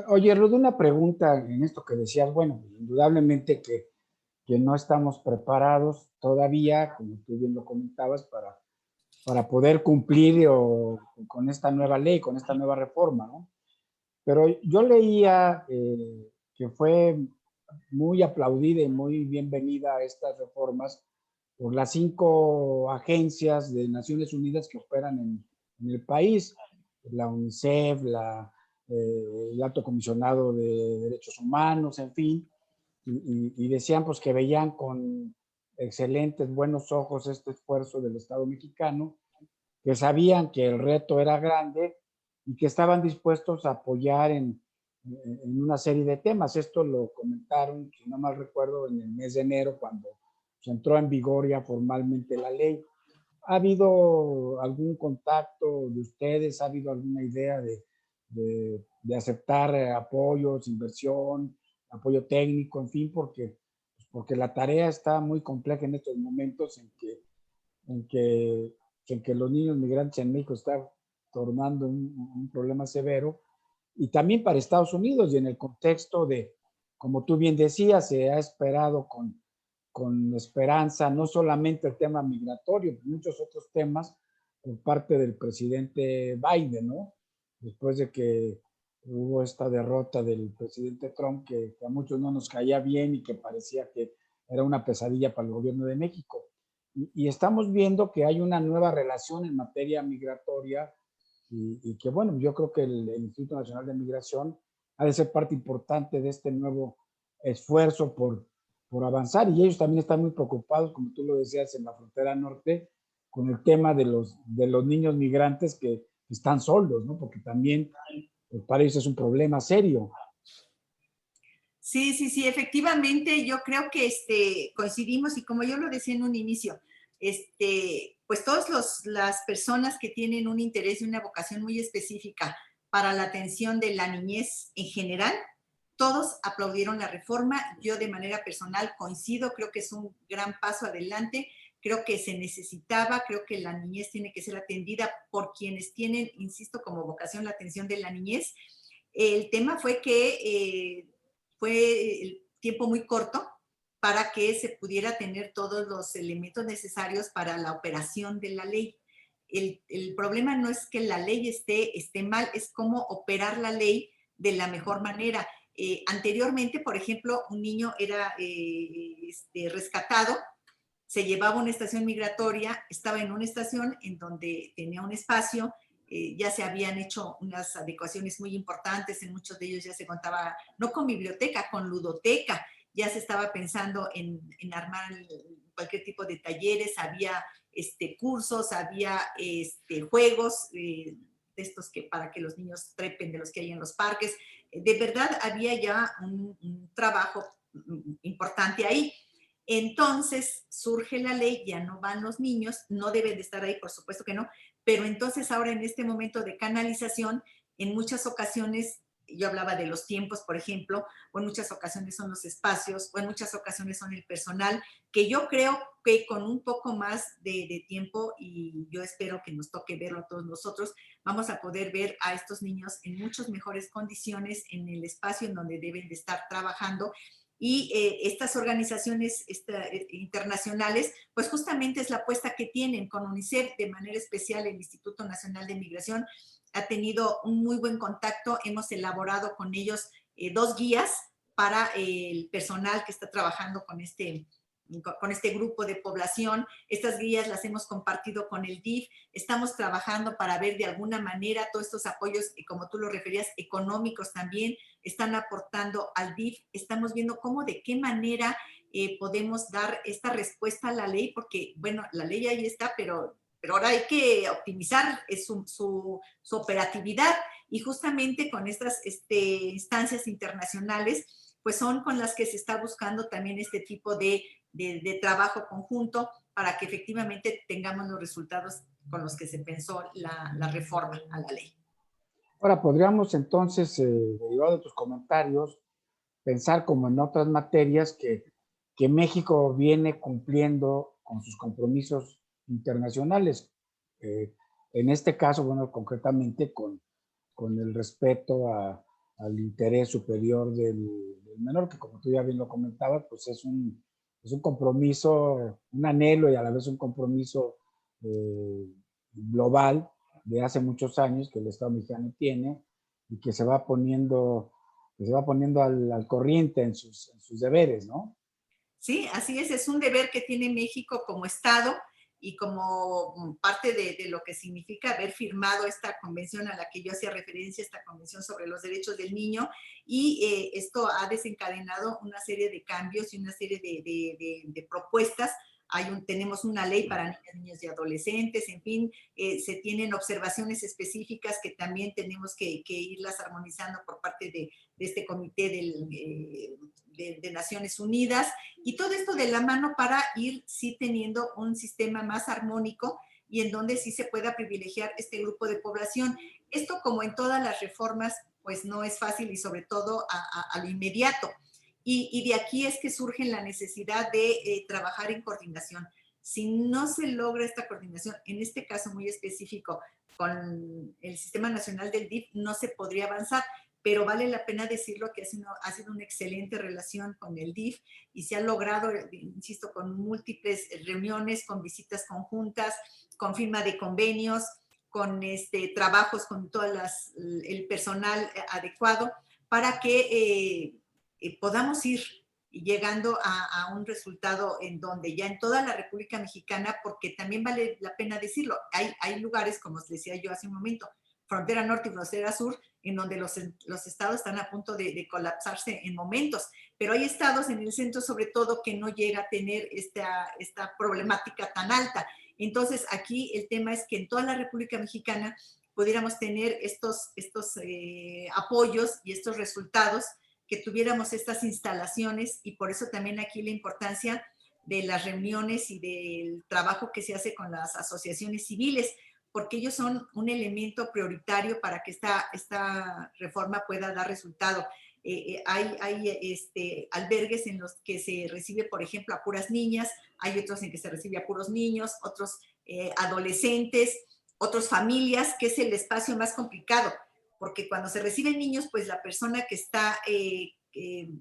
Oye, Ruth, una pregunta en esto que decías. Bueno, indudablemente que no estamos preparados todavía, como tú bien lo comentabas, para poder cumplir con esta nueva ley, con esta nueva reforma, ¿no? Pero yo leía que fue muy aplaudida y muy bienvenida a estas reformas por las 5 agencias de Naciones Unidas que operan en el país: la UNICEF, el Alto Comisionado de Derechos Humanos, en fin, y decían pues que veían con excelentes, buenos ojos este esfuerzo del Estado mexicano, que sabían que el reto era grande y que estaban dispuestos a apoyar en una serie de temas. Esto lo comentaron, si no mal recuerdo, en el mes de enero, cuando se entró en vigor ya formalmente la ley. ¿Ha habido algún contacto de ustedes? ¿Ha habido alguna idea de aceptar apoyos, inversión, apoyo técnico, en fin? Porque la tarea está muy compleja en estos momentos en que, en que los niños migrantes en México están tornando un problema severo, y también para Estados Unidos, y en el contexto de, como tú bien decías, se ha esperado con esperanza no solamente el tema migratorio, muchos otros temas por parte del presidente Biden, ¿no? Después de que hubo esta derrota del presidente Trump, que a muchos no nos caía bien y que parecía que era una pesadilla para el gobierno de México. Y estamos viendo que hay una nueva relación en materia migratoria, y que, bueno, yo creo que el Instituto Nacional de Migración ha de ser parte importante de este nuevo esfuerzo por avanzar, y ellos también están muy preocupados, como tú lo decías, en la frontera norte, con el tema de los niños migrantes que están solos, ¿no? Porque también pues, para ellos es un problema serio. Sí, efectivamente, yo creo que coincidimos, y como yo lo decía en un inicio, pues todas las personas que tienen un interés y una vocación muy específica para la atención de la niñez en general, todos aplaudieron la reforma. Yo de manera personal coincido, creo que es un gran paso adelante, creo que se necesitaba, creo que la niñez tiene que ser atendida por quienes tienen, insisto, como vocación la atención de la niñez. El tema fue que fue el tiempo muy corto para que se pudiera tener todos los elementos necesarios para la operación de la ley. El problema no es que la ley esté mal, es cómo operar la ley de la mejor manera. Anteriormente, por ejemplo, un niño era rescatado, se llevaba a una estación migratoria, estaba en una estación en donde tenía un espacio, ya se habían hecho unas adecuaciones muy importantes, en muchos de ellos ya se contaba, no con biblioteca, con ludoteca, ya se estaba pensando en armar cualquier tipo de talleres, había cursos, había juegos de estos que para que los niños trepen, de los que hay en los parques. De verdad había ya un trabajo importante ahí. Entonces surge la ley, ya no van los niños, no deben de estar ahí, por supuesto que no, pero entonces ahora en este momento de canalización, en muchas ocasiones, yo hablaba de los tiempos, por ejemplo, o en muchas ocasiones son los espacios, o en muchas ocasiones son el personal, que yo creo que con un poco más de tiempo, y yo espero que nos toque verlo a todos nosotros, vamos a poder ver a estos niños en muchas mejores condiciones en el espacio en donde deben de estar trabajando. Y estas organizaciones internacionales, pues justamente es la apuesta que tienen con UNICEF, de manera especial el Instituto Nacional de Migración ha tenido un muy buen contacto, hemos elaborado con ellos 2 guías para el personal que está trabajando con este grupo de población. Estas guías las hemos compartido con el DIF. Estamos trabajando para ver de alguna manera todos estos apoyos, como tú lo referías, económicos también, están aportando al DIF. Estamos viendo cómo, de qué manera podemos dar esta respuesta a la ley, porque, bueno, la ley ahí está, pero ahora hay que optimizar su operatividad. Y justamente con estas instancias internacionales, pues son con las que se está buscando también este tipo de trabajo conjunto para que efectivamente tengamos los resultados con los que se pensó la reforma a la ley. Ahora, podríamos entonces, derivado de tus comentarios, pensar como en otras materias que México viene cumpliendo con sus compromisos internacionales. En este caso, bueno, concretamente con el respeto al interés superior del menor, que como tú ya bien lo comentabas, pues es un compromiso, un anhelo y a la vez un compromiso global de hace muchos años que el Estado mexicano tiene y que se va poniendo al corriente en sus deberes, ¿no? Sí, así es un deber que tiene México como Estado y como parte de lo que significa haber firmado esta convención a la que yo hacía referencia, esta convención sobre los derechos del niño, y esto ha desencadenado una serie de cambios y una serie de propuestas. Tenemos una ley para niñas, niños y adolescentes, en fin, se tienen observaciones específicas que también tenemos que irlas armonizando por parte de este comité de Naciones Unidas, y todo esto de la mano para ir sí teniendo un sistema más armónico y en donde sí se pueda privilegiar este grupo de población. Esto, como en todas las reformas, pues no es fácil, y sobre todo a lo inmediato. Y de aquí es que surge la necesidad de trabajar en coordinación. Si no se logra esta coordinación, en este caso muy específico, con el Sistema Nacional del DIF, no se podría avanzar, pero vale la pena decirlo que ha sido una excelente relación con el DIF y se ha logrado, insisto, con múltiples reuniones, con visitas conjuntas, con firma de convenios, con trabajos con todo el personal adecuado para que podamos ir llegando a un resultado en donde ya en toda la República Mexicana, porque también vale la pena decirlo, hay lugares, como os decía yo hace un momento, frontera norte y frontera sur, en donde los estados están a punto de colapsarse en momentos, pero hay estados en el centro sobre todo que no llega a tener esta problemática tan alta. Entonces aquí el tema es que en toda la República Mexicana pudiéramos tener estos apoyos y estos resultados, que tuviéramos estas instalaciones, y por eso también aquí la importancia de las reuniones y del trabajo que se hace con las asociaciones civiles, porque ellos son un elemento prioritario para que esta reforma pueda dar resultado. Hay albergues en los que se recibe, por ejemplo, a puras niñas, hay otros en que se recibe a puros niños, otros adolescentes, otras familias, que es el espacio más complicado, porque cuando se reciben niños, pues la persona que está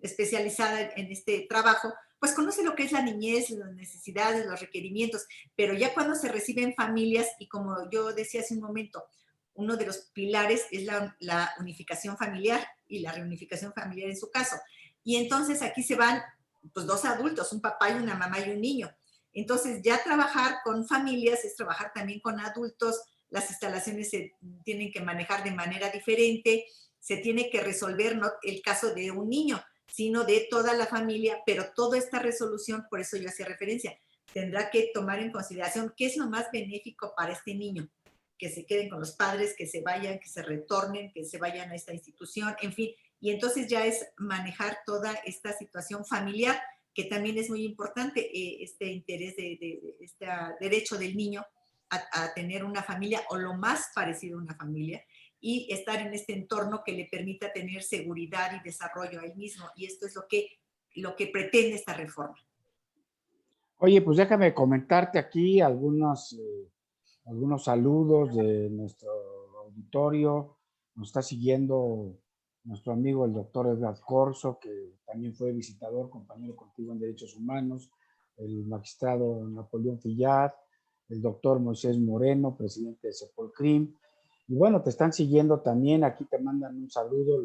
especializada en este trabajo, pues conoce lo que es la niñez, las necesidades, los requerimientos, pero ya cuando se reciben familias, y como yo decía hace un momento, uno de los pilares es la unificación familiar y la reunificación familiar en su caso. Y entonces aquí se van pues 2 adultos, un papá y una mamá y un niño. Entonces ya trabajar con familias es trabajar también con adultos, las instalaciones se tienen que manejar de manera diferente, se tiene que resolver no el caso de un niño, sino de toda la familia, pero toda esta resolución, por eso yo hacía referencia, tendrá que tomar en consideración qué es lo más benéfico para este niño, que se queden con los padres, que se vayan, que se retornen, que se vayan a esta institución, en fin. Y entonces ya es manejar toda esta situación familiar, que también es muy importante, este interés de este derecho del niño a tener una familia o lo más parecido a una familia, y estar en este entorno que le permita tener seguridad y desarrollo a él mismo. Y esto es lo que pretende esta reforma. Oye, pues déjame comentarte aquí algunos saludos de nuestro auditorio. Nos está siguiendo nuestro amigo el doctor Edgar Corso, que también fue visitador, compañero contigo en Derechos Humanos, el magistrado Napoleón Fillat, el doctor Moisés Moreno, presidente de Cepolcrim. Y bueno, te están siguiendo también, aquí te mandan un saludo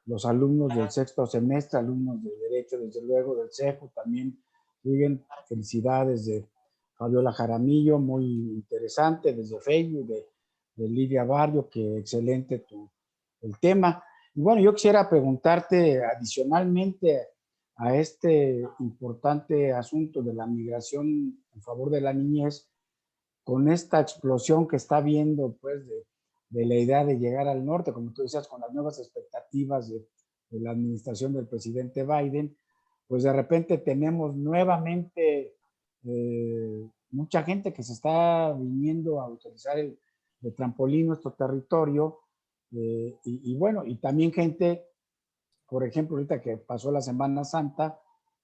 los alumnos del sexto semestre, alumnos de Derecho, desde luego, del CEFO, también siguen. Felicidades de Fabiola Jaramillo, muy interesante, desde Facebook, de Lidia Barrio, que excelente el tema. Y bueno, yo quisiera preguntarte adicionalmente a este importante asunto de la migración en favor de la niñez, con esta explosión que está habiendo, pues, de la idea de llegar al norte, como tú decías, con las nuevas expectativas de la administración del presidente Biden, pues de repente tenemos nuevamente mucha gente que se está viniendo a utilizar el trampolín, nuestro territorio, y bueno, y también gente, por ejemplo, ahorita que pasó la Semana Santa,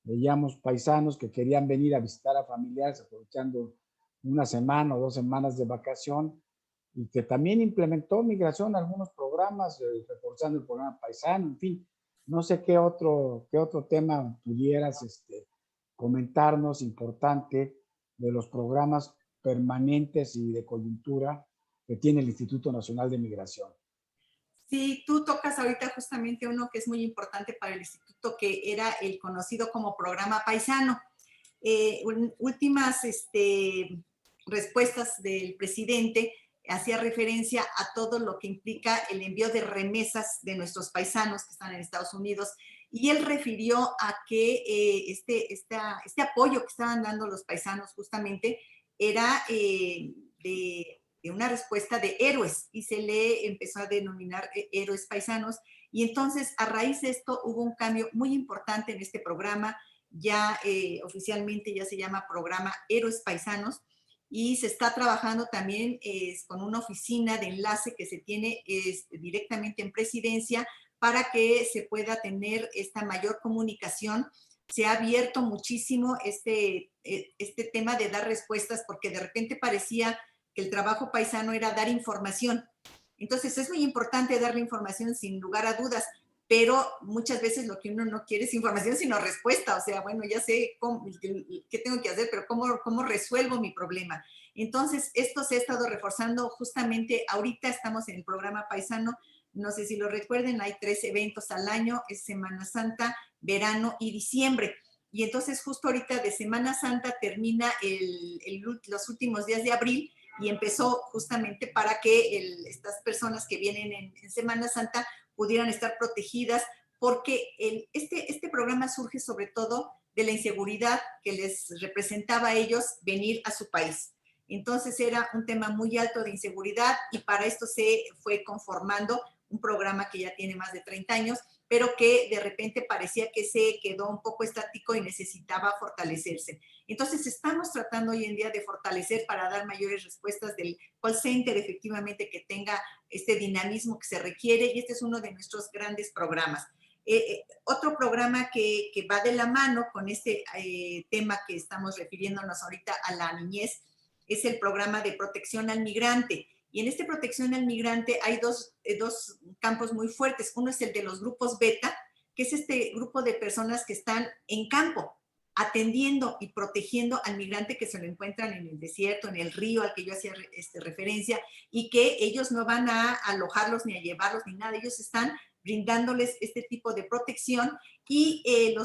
veíamos paisanos que querían venir a visitar a familiares aprovechando una semana o 2 semanas de vacación, y que también implementó migración algunos programas, reforzando el programa paisano, en fin. No sé qué otro tema pudieras comentarnos importante de los programas permanentes y de coyuntura que tiene el Instituto Nacional de Migración. Sí, tú tocas ahorita justamente uno que es muy importante para el instituto, que era el conocido como programa paisano. Últimas respuestas del presidente hacía referencia a todo lo que implica el envío de remesas de nuestros paisanos que están en Estados Unidos, y él refirió a que este apoyo que estaban dando los paisanos justamente era de una respuesta de héroes, y se le empezó a denominar héroes paisanos. Y entonces, a raíz de esto, hubo un cambio muy importante en este programa. Ya oficialmente ya se llama programa Héroes Paisanos, y se está trabajando también con una oficina de enlace que se tiene directamente en presidencia para que se pueda tener esta mayor comunicación. Se ha abierto muchísimo este tema de dar respuestas, porque de repente parecía que el trabajo paisano era dar información. Entonces es muy importante dar la información sin lugar a dudas, pero muchas veces lo que uno no quiere es información, sino respuesta. O sea, bueno, ya sé qué tengo que hacer, pero ¿cómo resuelvo mi problema? Entonces, esto se ha estado reforzando justamente. Ahorita estamos en el programa paisano, no sé si lo recuerden, hay 3 eventos al año, es Semana Santa, verano y diciembre. Y entonces justo ahorita de Semana Santa termina los últimos días de abril, y empezó justamente para que estas personas que vienen en Semana Santa pudieran estar protegidas, porque este programa surge sobre todo de la inseguridad que les representaba a ellos venir a su país. Entonces era un tema muy alto de inseguridad, y para esto se fue conformando un programa que ya tiene más de 30 años, pero que de repente parecía que se quedó un poco estático y necesitaba fortalecerse. Entonces estamos tratando hoy en día de fortalecer para dar mayores respuestas del call center, efectivamente, que tenga este dinamismo que se requiere, y este es uno de nuestros grandes programas. Otro programa que va de la mano con este tema que estamos refiriéndonos ahorita a la niñez es el programa de protección al migrante. Y en este protección al migrante hay dos campos muy fuertes. Uno es el de los grupos beta, que es este grupo de personas que están en campo, atendiendo y protegiendo al migrante que se lo encuentran en el desierto, en el río al que yo hacía referencia, y que ellos no van a alojarlos ni a llevarlos ni nada. Ellos están brindándoles este tipo de protección. Y el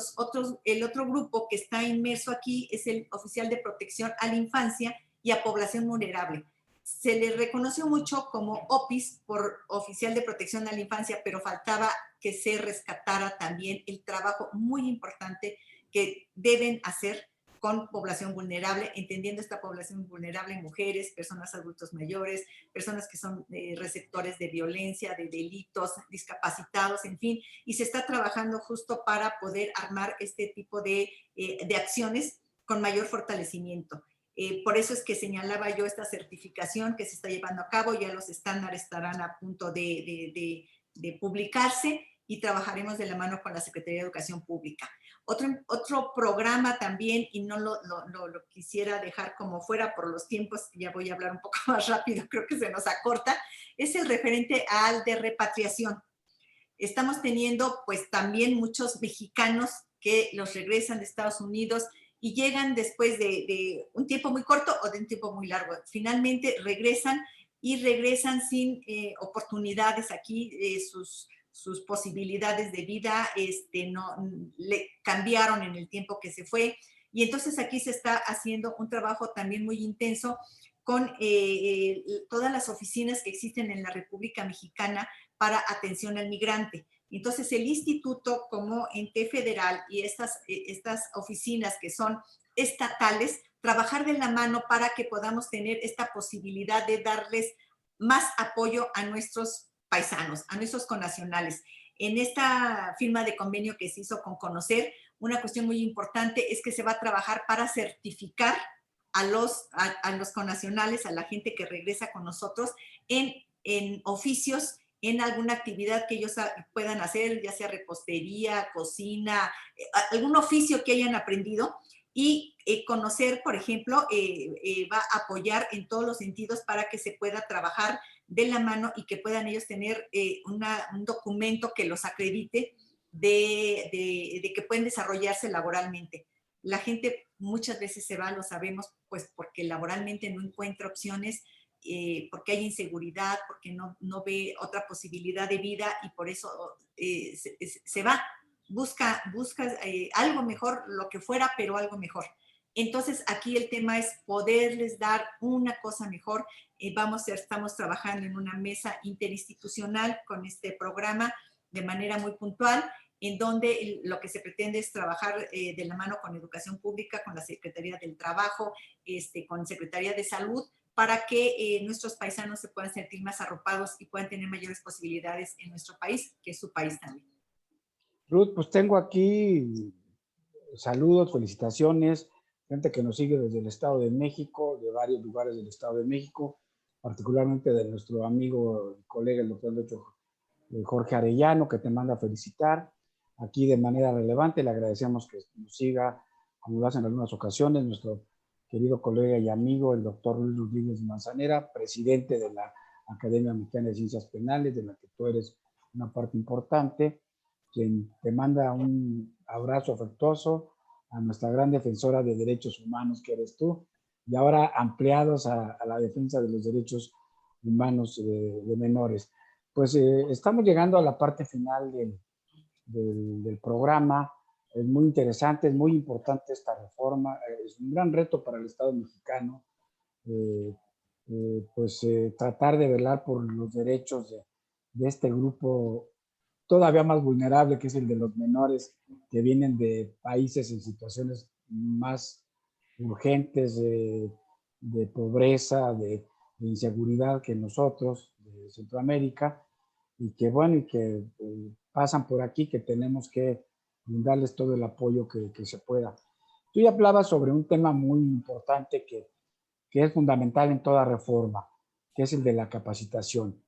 otro grupo que está inmerso aquí es el oficial de protección a la infancia y a población vulnerable. Se le reconoció mucho como OPIS, por oficial de protección a la infancia, pero faltaba que se rescatara también el trabajo muy importante que deben hacer con población vulnerable, entendiendo esta población vulnerable: mujeres, personas adultos mayores, personas que son receptores de violencia, de delitos, discapacitados, en fin. Y se está trabajando justo para poder armar este tipo de acciones con mayor fortalecimiento. Por eso es que señalaba yo esta certificación que se está llevando a cabo. Ya los estándares estarán a punto de publicarse, y trabajaremos de la mano con la Secretaría de Educación Pública. Otro programa también, y no lo quisiera dejar como fuera por los tiempos, ya voy a hablar un poco más rápido, creo que se nos acorta, es el referente al de repatriación. Estamos teniendo pues también muchos mexicanos que los regresan de Estados Unidos y llegan después de un tiempo muy corto o de un tiempo muy largo. Finalmente regresan y regresan sin oportunidades aquí, sus posibilidades de vida no, le cambiaron en el tiempo que se fue. Y entonces aquí se está haciendo un trabajo también muy intenso con todas las oficinas que existen en la República Mexicana para atención al migrante. Entonces, el instituto como ente federal y estas oficinas que son estatales, trabajar de la mano para que podamos tener esta posibilidad de darles más apoyo a nuestros paisanos, a nuestros connacionales. En esta firma de convenio que se hizo con Conocer, una cuestión muy importante es que se va a trabajar para certificar a los connacionales, a la gente que regresa con nosotros en oficios, en alguna actividad que ellos puedan hacer, ya sea repostería, cocina, algún oficio que hayan aprendido. Y Conocer, por ejemplo, va a apoyar en todos los sentidos para que se pueda trabajar de la mano y que puedan ellos tener un documento que los acredite de que pueden desarrollarse laboralmente. La gente muchas veces se va, lo sabemos, pues porque laboralmente no encuentra opciones, porque hay inseguridad, porque no ve otra posibilidad de vida y por eso se va, busca algo mejor, lo que fuera, pero algo mejor. Entonces, aquí el tema es poderles dar una cosa mejor. Estamos trabajando en una mesa interinstitucional con este programa de manera muy puntual, en donde lo que se pretende es trabajar de la mano con Educación Pública, con la Secretaría del Trabajo, con Secretaría de Salud, para que nuestros paisanos se puedan sentir más arropados y puedan tener mayores posibilidades en nuestro país, que es su país también. Ruth, pues tengo aquí saludos, felicitaciones, gente que nos sigue desde el Estado de México, de varios lugares del Estado de México, particularmente de nuestro amigo y colega, el doctor Jorge Arellano, que te manda a felicitar. Aquí de manera relevante le agradecemos que nos siga, como lo hacen en algunas ocasiones, nuestro querido colega y amigo, el doctor Luis Rodríguez Manzanera, presidente de la Academia Mexicana de Ciencias Penales, de la que tú eres una parte importante, quien te manda un abrazo afectuoso, a nuestra gran defensora de derechos humanos que eres tú, y ahora ampliados a la defensa de los derechos humanos de menores. Pues estamos llegando a la parte final del programa. Es muy interesante, es muy importante esta reforma, es un gran reto para el Estado mexicano, tratar de velar por los derechos de este grupo todavía más vulnerable, que es el de los menores que vienen de países en situaciones más urgentes de pobreza, de inseguridad que nosotros, de Centroamérica, y que bueno, y que pasan por aquí, que tenemos que brindarles todo el apoyo que se pueda. Tú ya hablabas sobre un tema muy importante que es fundamental en toda reforma, que es el de la capacitación.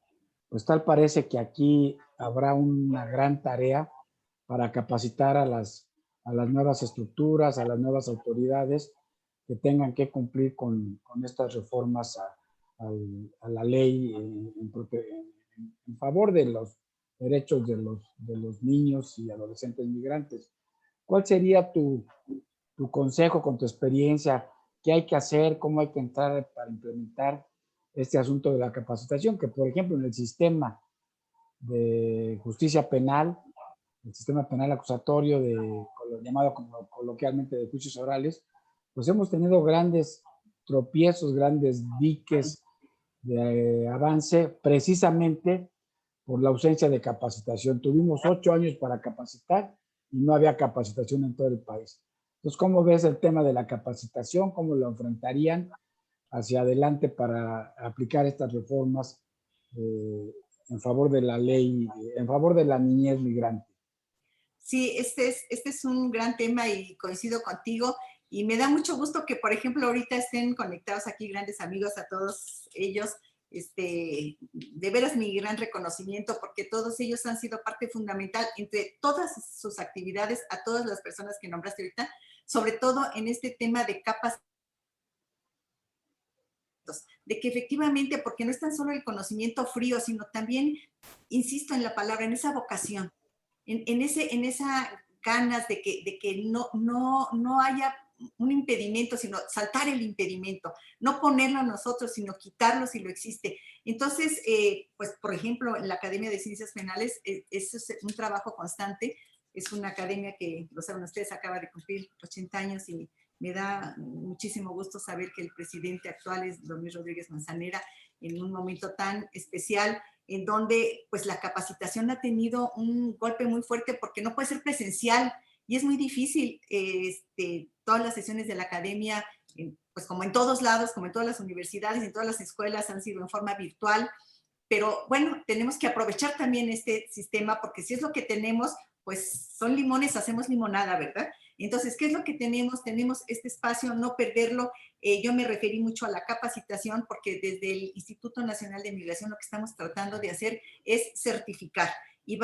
Pues tal parece que aquí habrá una gran tarea para capacitar a las nuevas estructuras, a las nuevas autoridades que tengan que cumplir con estas reformas a la ley en favor de los derechos de los niños y adolescentes migrantes. ¿Cuál sería tu consejo con tu experiencia? ¿Qué hay que hacer? ¿Cómo hay que entrar para implementar este asunto de la capacitación? Que, por ejemplo, en el sistema de justicia penal, el sistema penal acusatorio, llamado como coloquialmente de juicios orales, pues hemos tenido grandes tropiezos, grandes diques de avance, precisamente por la ausencia de capacitación. Tuvimos 8 años para capacitar y no había capacitación en todo el país. Entonces, ¿cómo ves el tema de la capacitación? ¿Cómo lo enfrentarían hacia adelante para aplicar estas reformas en favor de la ley, en favor de la niñez migrante? Sí, este es un gran tema y coincido contigo. Y me da mucho gusto que, por ejemplo, ahorita estén conectados aquí grandes amigos, a todos ellos de veras mi gran reconocimiento, porque todos ellos han sido parte fundamental entre todas sus actividades, a todas las personas que nombraste ahorita, sobre todo en este tema de capas, de que efectivamente, porque no es tan solo el conocimiento frío, sino también, insisto en la palabra, en esa vocación, en esa ganas de que no haya un impedimento, sino saltar el impedimento, no ponerlo a nosotros, sino quitarlo si lo existe. Entonces, pues, por ejemplo, en la Academia de Ciencias Penales, eso es un trabajo constante, es una academia que, lo saben ustedes, acaba de cumplir 80 años y me da muchísimo gusto saber que el presidente actual es don Luis Rodríguez Manzanera, en un momento tan especial, en donde pues la capacitación ha tenido un golpe muy fuerte porque no puede ser presencial y es muy difícil. Todas las sesiones de la academia, pues como en todos lados, como en todas las universidades, en todas las escuelas, han sido en forma virtual. Pero bueno, tenemos que aprovechar también este sistema porque si es lo que tenemos, pues son limones, hacemos limonada, ¿verdad? Entonces, ¿qué es lo que tenemos? Tenemos este espacio, no perderlo. Yo me referí mucho a la capacitación porque desde el Instituto Nacional de Migración lo que estamos tratando de hacer es certificar. Y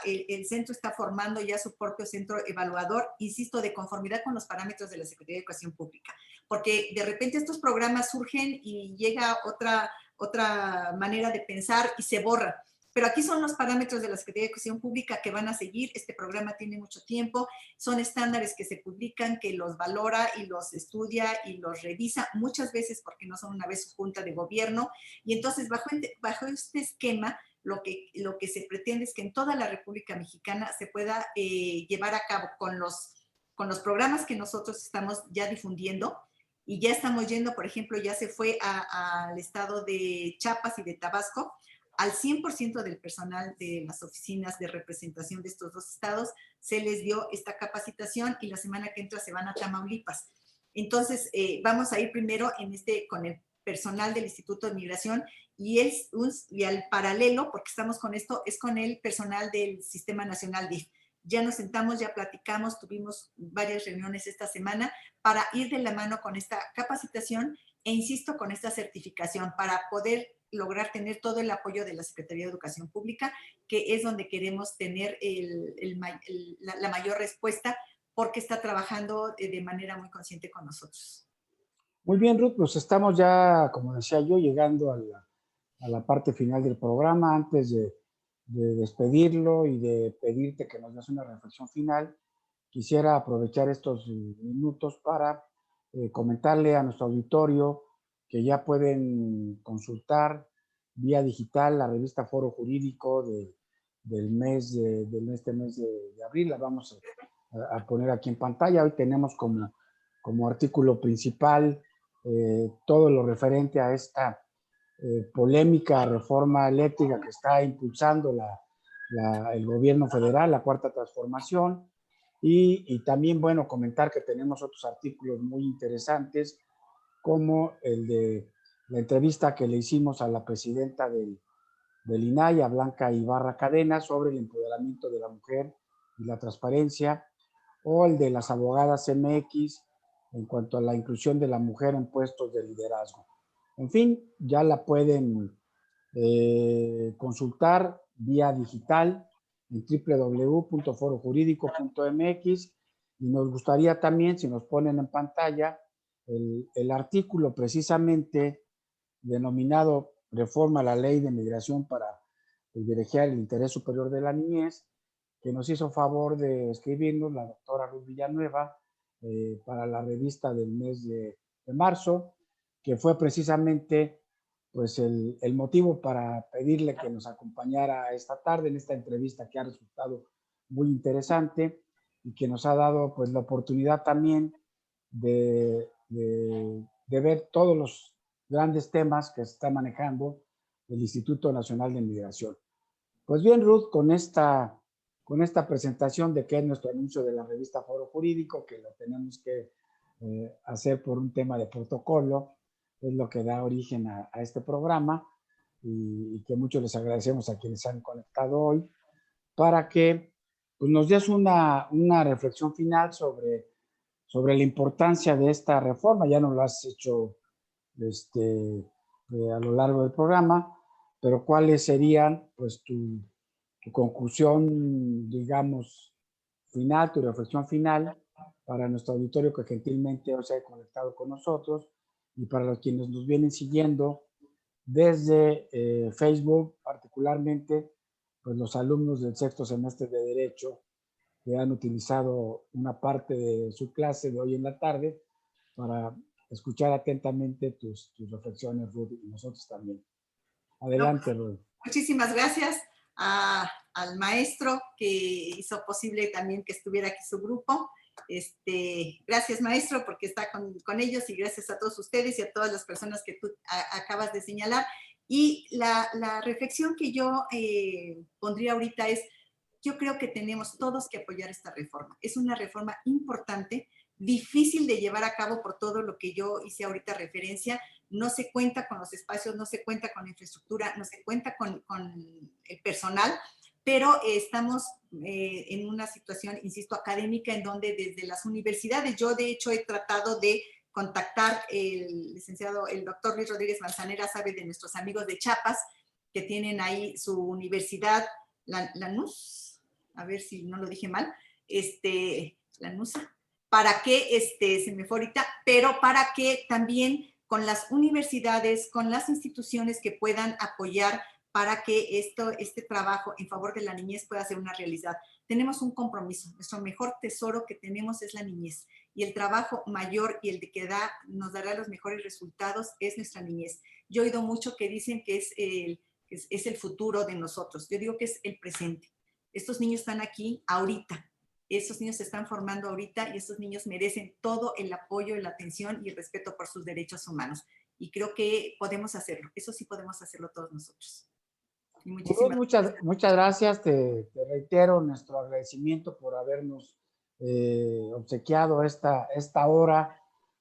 el centro está formando ya su propio centro evaluador, insisto, de conformidad con los parámetros de la Secretaría de Educación Pública. Porque de repente estos programas surgen y llega otra manera de pensar y se borra. Pero aquí son los parámetros de la Secretaría de Educación Pública que van a seguir. Este programa tiene mucho tiempo, son estándares que se publican, que los valora y los estudia y los revisa muchas veces porque no son una vez su junta de gobierno. Y entonces bajo este esquema, lo que se pretende es que en toda la República Mexicana se pueda llevar a cabo con los programas que nosotros estamos ya difundiendo. Y ya estamos yendo, por ejemplo, ya se fue al estado de Chiapas y de Tabasco, al 100% del personal de las oficinas de representación de estos dos estados se les dio esta capacitación y la semana que entra se van a Tamaulipas. Entonces, vamos a ir primero con el personal del Instituto de Migración y al paralelo, porque estamos con esto, es con el personal del Sistema Nacional DIF. Ya nos sentamos, ya platicamos, tuvimos varias reuniones esta semana para ir de la mano con esta capacitación e insisto, con esta certificación para poder lograr tener todo el apoyo de la Secretaría de Educación Pública, que es donde queremos tener la mayor respuesta porque está trabajando de manera muy consciente con nosotros. Muy bien, Ruth, pues estamos ya, como decía yo, llegando a la parte final del programa. Antes de despedirlo y de pedirte que nos des una reflexión final, quisiera aprovechar estos minutos para comentarle a nuestro auditorio que ya pueden consultar vía digital la revista Foro Jurídico de este mes de abril. La vamos a poner aquí en pantalla. Hoy tenemos como artículo principal todo lo referente a esta polémica reforma eléctrica que está impulsando el gobierno federal, la Cuarta Transformación. Y también, bueno, comentar que tenemos otros artículos muy interesantes, como el de la entrevista que le hicimos a la presidenta del INAI, a Blanca Ibarra Cadena, sobre el empoderamiento de la mujer y la transparencia, o el de las abogadas MX en cuanto a la inclusión de la mujer en puestos de liderazgo. En fin, ya la pueden consultar vía digital en www.forojurídico.mx y nos gustaría también, si nos ponen en pantalla, el artículo precisamente denominado Reforma a la Ley de Migración para privilegiar el interés superior de la niñez, que nos hizo favor de escribirnos la doctora Ruth Villanueva para la revista del mes de marzo, que fue precisamente pues el motivo para pedirle que nos acompañara esta tarde en esta entrevista que ha resultado muy interesante y que nos ha dado pues la oportunidad también de ver todos los grandes temas que se está manejando el Instituto Nacional de Migración. Pues bien, Ruth, con esta presentación de que es nuestro anuncio de la revista Foro Jurídico, que lo tenemos que hacer por un tema de protocolo, es lo que da origen a este programa y que mucho les agradecemos a quienes han conectado hoy, para que pues, nos des una reflexión final sobre la importancia de esta reforma. Ya nos lo has hecho a lo largo del programa, pero ¿cuáles serían pues tu conclusión, digamos, final, tu reflexión final para nuestro auditorio que gentilmente hoy se ha conectado con nosotros y para los quienes nos vienen siguiendo desde Facebook, particularmente pues los alumnos del sexto semestre de Derecho que han utilizado una parte de su clase de hoy en la tarde para escuchar atentamente tus reflexiones, Ruth, y nosotros también. No, Adelante, Ruth. muchísimas gracias al maestro que hizo posible también que estuviera aquí su grupo. Gracias, maestro, porque está con ellos, y gracias a todos ustedes y a todas las personas que tú acabas de señalar. Y la reflexión que yo pondría ahorita es, yo creo que tenemos todos que apoyar esta reforma. Es una reforma importante, difícil de llevar a cabo por todo lo que yo hice ahorita referencia. No se cuenta con los espacios, no se cuenta con la infraestructura, no se cuenta con el personal, pero estamos en una situación, insisto, académica, en donde desde las universidades, yo de hecho he tratado de contactar el licenciado, el doctor Luis Rodríguez Manzanera, sabe de nuestros amigos de Chiapas, que tienen ahí su universidad, Lanús, a ver si no lo dije mal, Lanusa, para que, se me fue ahorita, pero para que también con las universidades, con las instituciones que puedan apoyar para que este trabajo en favor de la niñez pueda ser una realidad. Tenemos un compromiso, nuestro mejor tesoro que tenemos es la niñez, y el trabajo mayor y el de que nos dará los mejores resultados es nuestra niñez. Yo he oído mucho que dicen que es el futuro de nosotros. Yo digo que es el presente. Estos niños están aquí ahorita. Estos niños se están formando ahorita y estos niños merecen todo el apoyo, la atención y el respeto por sus derechos humanos. Y creo que podemos hacerlo. Eso sí podemos hacerlo todos nosotros. Y muchísimas gracias. Muchas gracias. Te reitero nuestro agradecimiento por habernos obsequiado esta hora,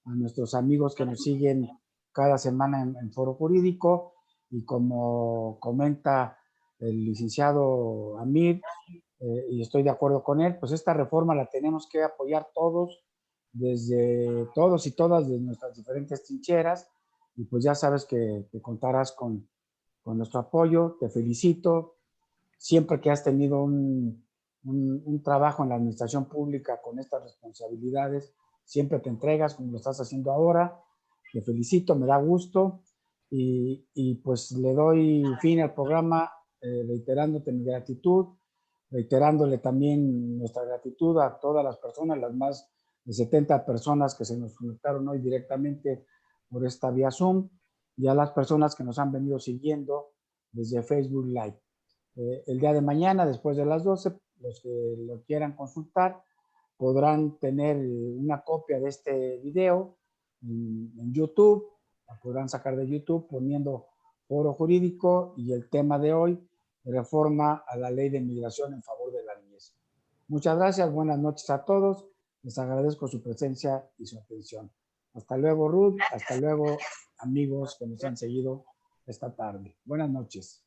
a nuestros amigos que nos siguen cada semana en Foro Jurídico, y como comenta el licenciado Amir, y estoy de acuerdo con él, pues esta reforma la tenemos que apoyar todos, desde todos y todas de nuestras diferentes trincheras, y pues ya sabes que contarás con nuestro apoyo. Te felicito. Siempre que has tenido un trabajo en la administración pública con estas responsabilidades, siempre te entregas como lo estás haciendo ahora. Te felicito, me da gusto, y pues le doy fin al programa reiterándote mi gratitud, reiterándole también nuestra gratitud a todas las personas, las más de 70 personas que se nos conectaron hoy directamente por esta vía Zoom, y a las personas que nos han venido siguiendo desde Facebook Live. El día de mañana, después de las 12, los que lo quieran consultar podrán tener una copia de este video en YouTube. La podrán sacar de YouTube poniendo Foro Jurídico y el tema de hoy, reforma a la ley de migración en favor de la niñez. Muchas gracias, buenas noches a todos. Les agradezco su presencia y su atención. Hasta luego, Ruth. Hasta luego, amigos que nos han seguido esta tarde. Buenas noches.